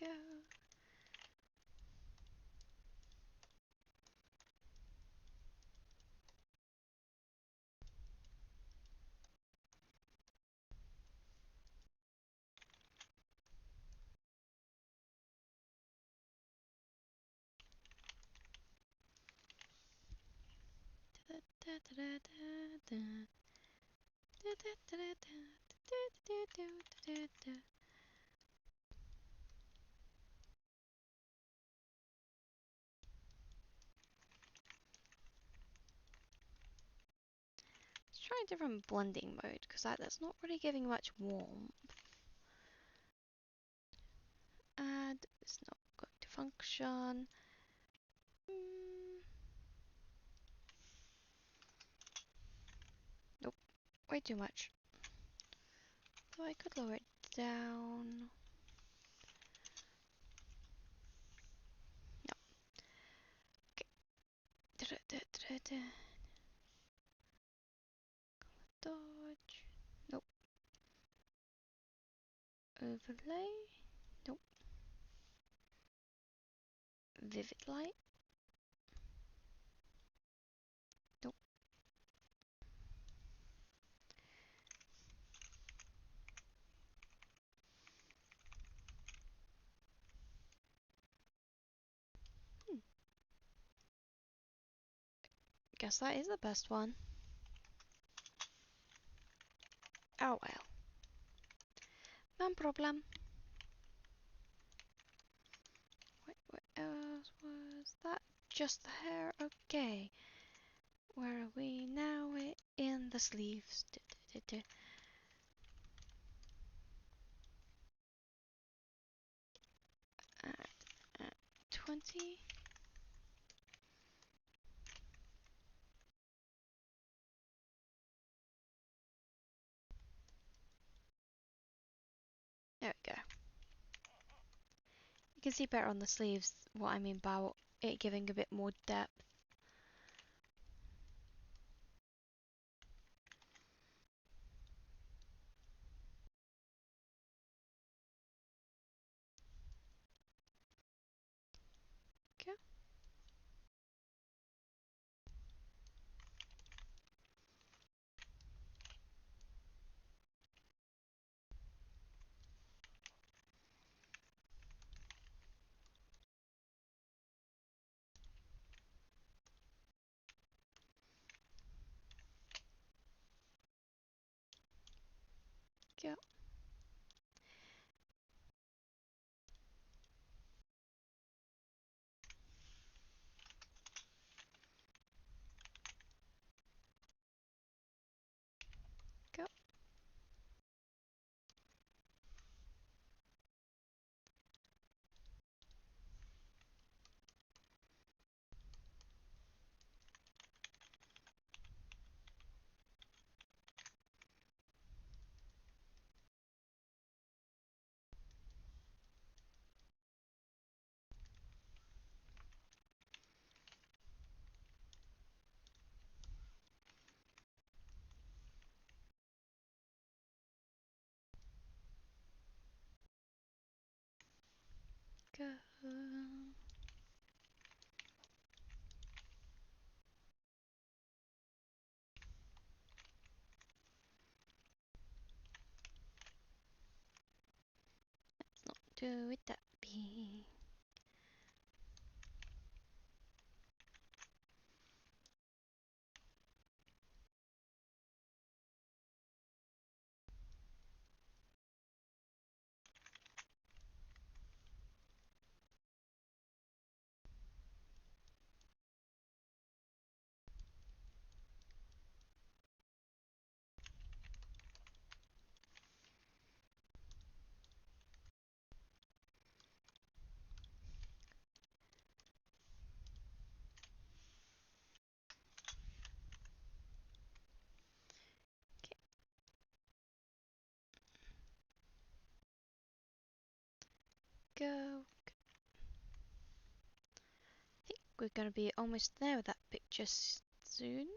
Speaker 2: Go. Let's try a different blending mode, because that's not really giving much warmth. Add is not going to function. Nope, way too much. So I could lower it down. No. Okay. Dodge. Nope. Overlay. Nope. Vivid light. Nope. Guess that is the best one. Oh well. No problem. Wait, what else was that? Just the hair? Okay. Where are we now? We're in the sleeves. At 20. There we go. You can see better on the sleeves what I mean by it giving a bit more depth. Okay. Go. Let's not do it that big. Go. I think we're gonna be almost there with that picture soon.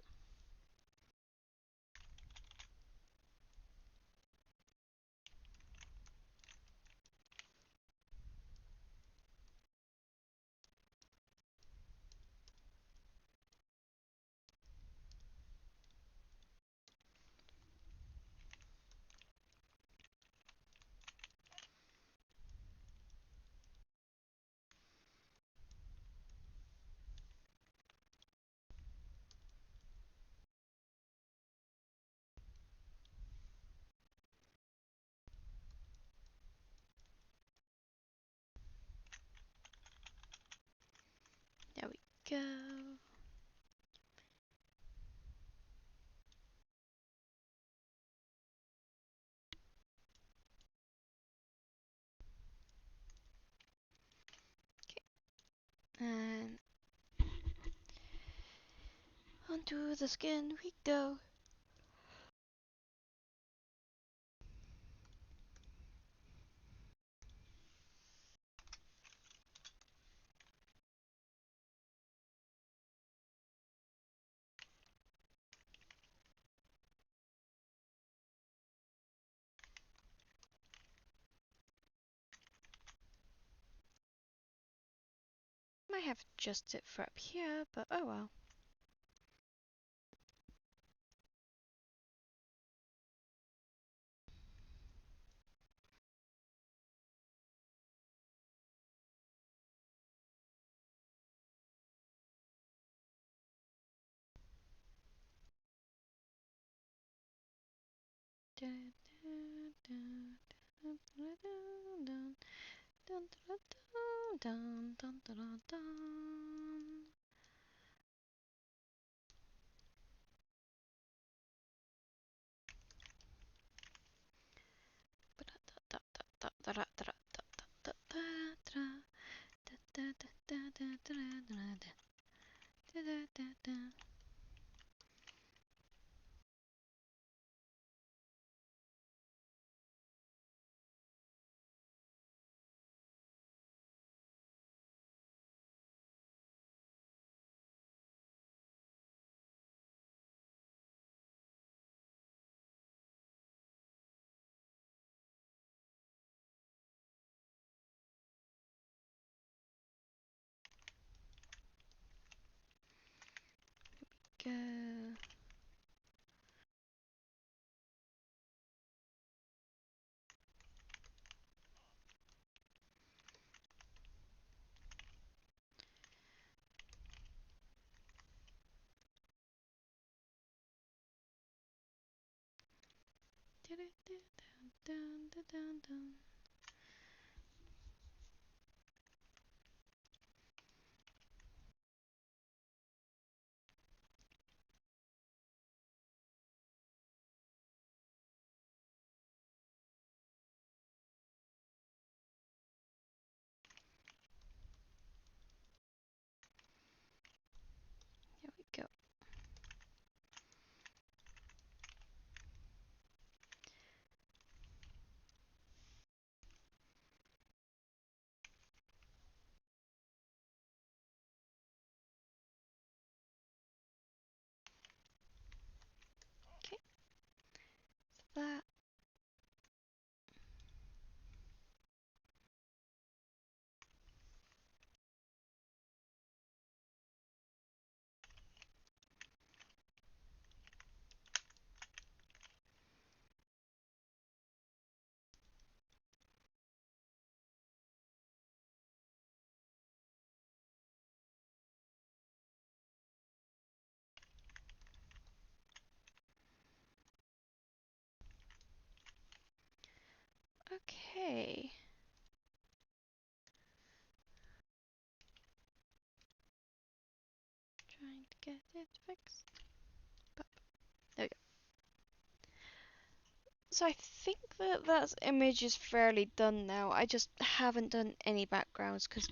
Speaker 2: There we go. And onto the skin we go. Might have adjusted it for up here, but oh well. Go. There we go. Okay. Trying to get it fixed. There we go. So I think that image is fairly done now. I just haven't done any backgrounds because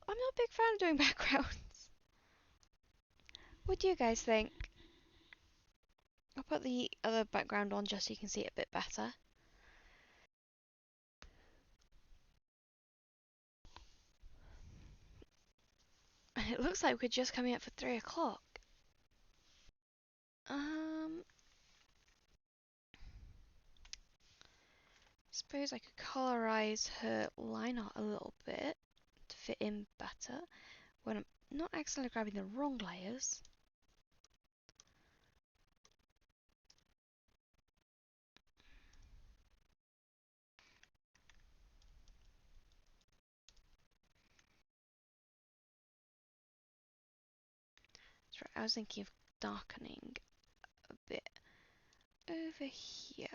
Speaker 2: I'm not a big fan of doing backgrounds. What do you guys think? I'll put the other background on just so you can see it a bit better. And it looks like we're just coming up for 3 o'clock. Suppose I could colorize her line art a little bit to fit in better when I'm not accidentally grabbing the wrong layers. That's right, I was thinking of darkening a bit over here.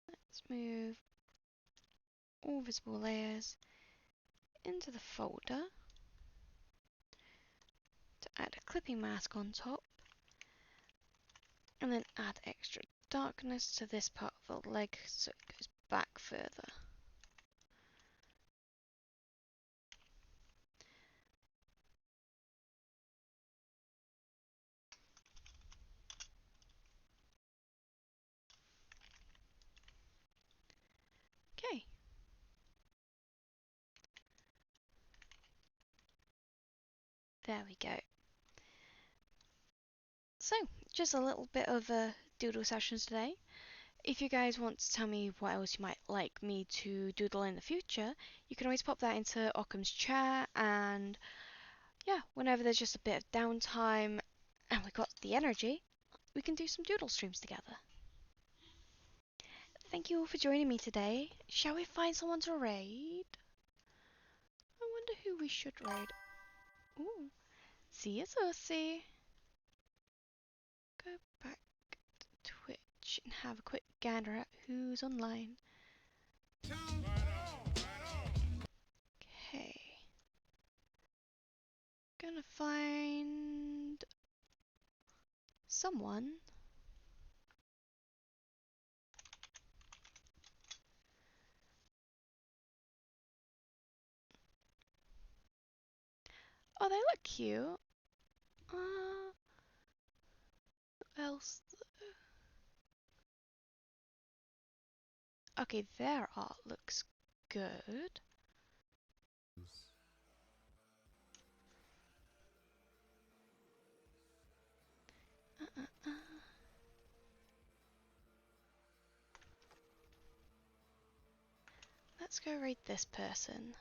Speaker 2: Let's move all visible layers into the folder to add a clipping mask on top, and then add extra darkness to this part of the leg so it goes back further. Okay. There we go. So, just a little bit of doodle sessions today. If you guys want to tell me what else you might like me to doodle in the future, you can always pop that into Occam's chat, and yeah, whenever there's just a bit of downtime and we've got the energy, we can do some doodle streams together. Thank you all for joining me today. Shall we find someone to raid? I wonder who we should raid. Ooh, see you, Susie. Go back to Twitch and have a quick gander at who's online. Okay. Gonna find someone. Oh, they look cute. Who else? Okay, their art looks good. Uh, uh, uh. Let's go rate this person.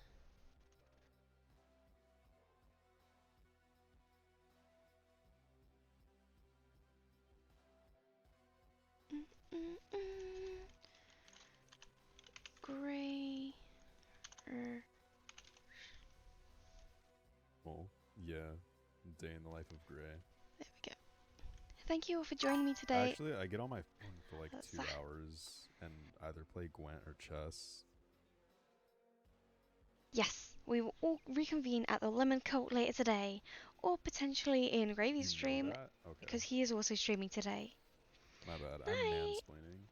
Speaker 2: Mm, mm, mm. Gray.
Speaker 3: Well, yeah. Day in the life of Gray.
Speaker 2: There we go. Thank you all for joining me today.
Speaker 3: Actually, I get on my phone for like 2 hours and either play Gwent or chess.
Speaker 2: Yes, we will all reconvene at the Lemon Cult later today, or potentially in Gravy's stream,
Speaker 3: Okay.
Speaker 2: because he is also streaming today.
Speaker 3: My bad.
Speaker 2: Bye.
Speaker 3: I'm mansplaining.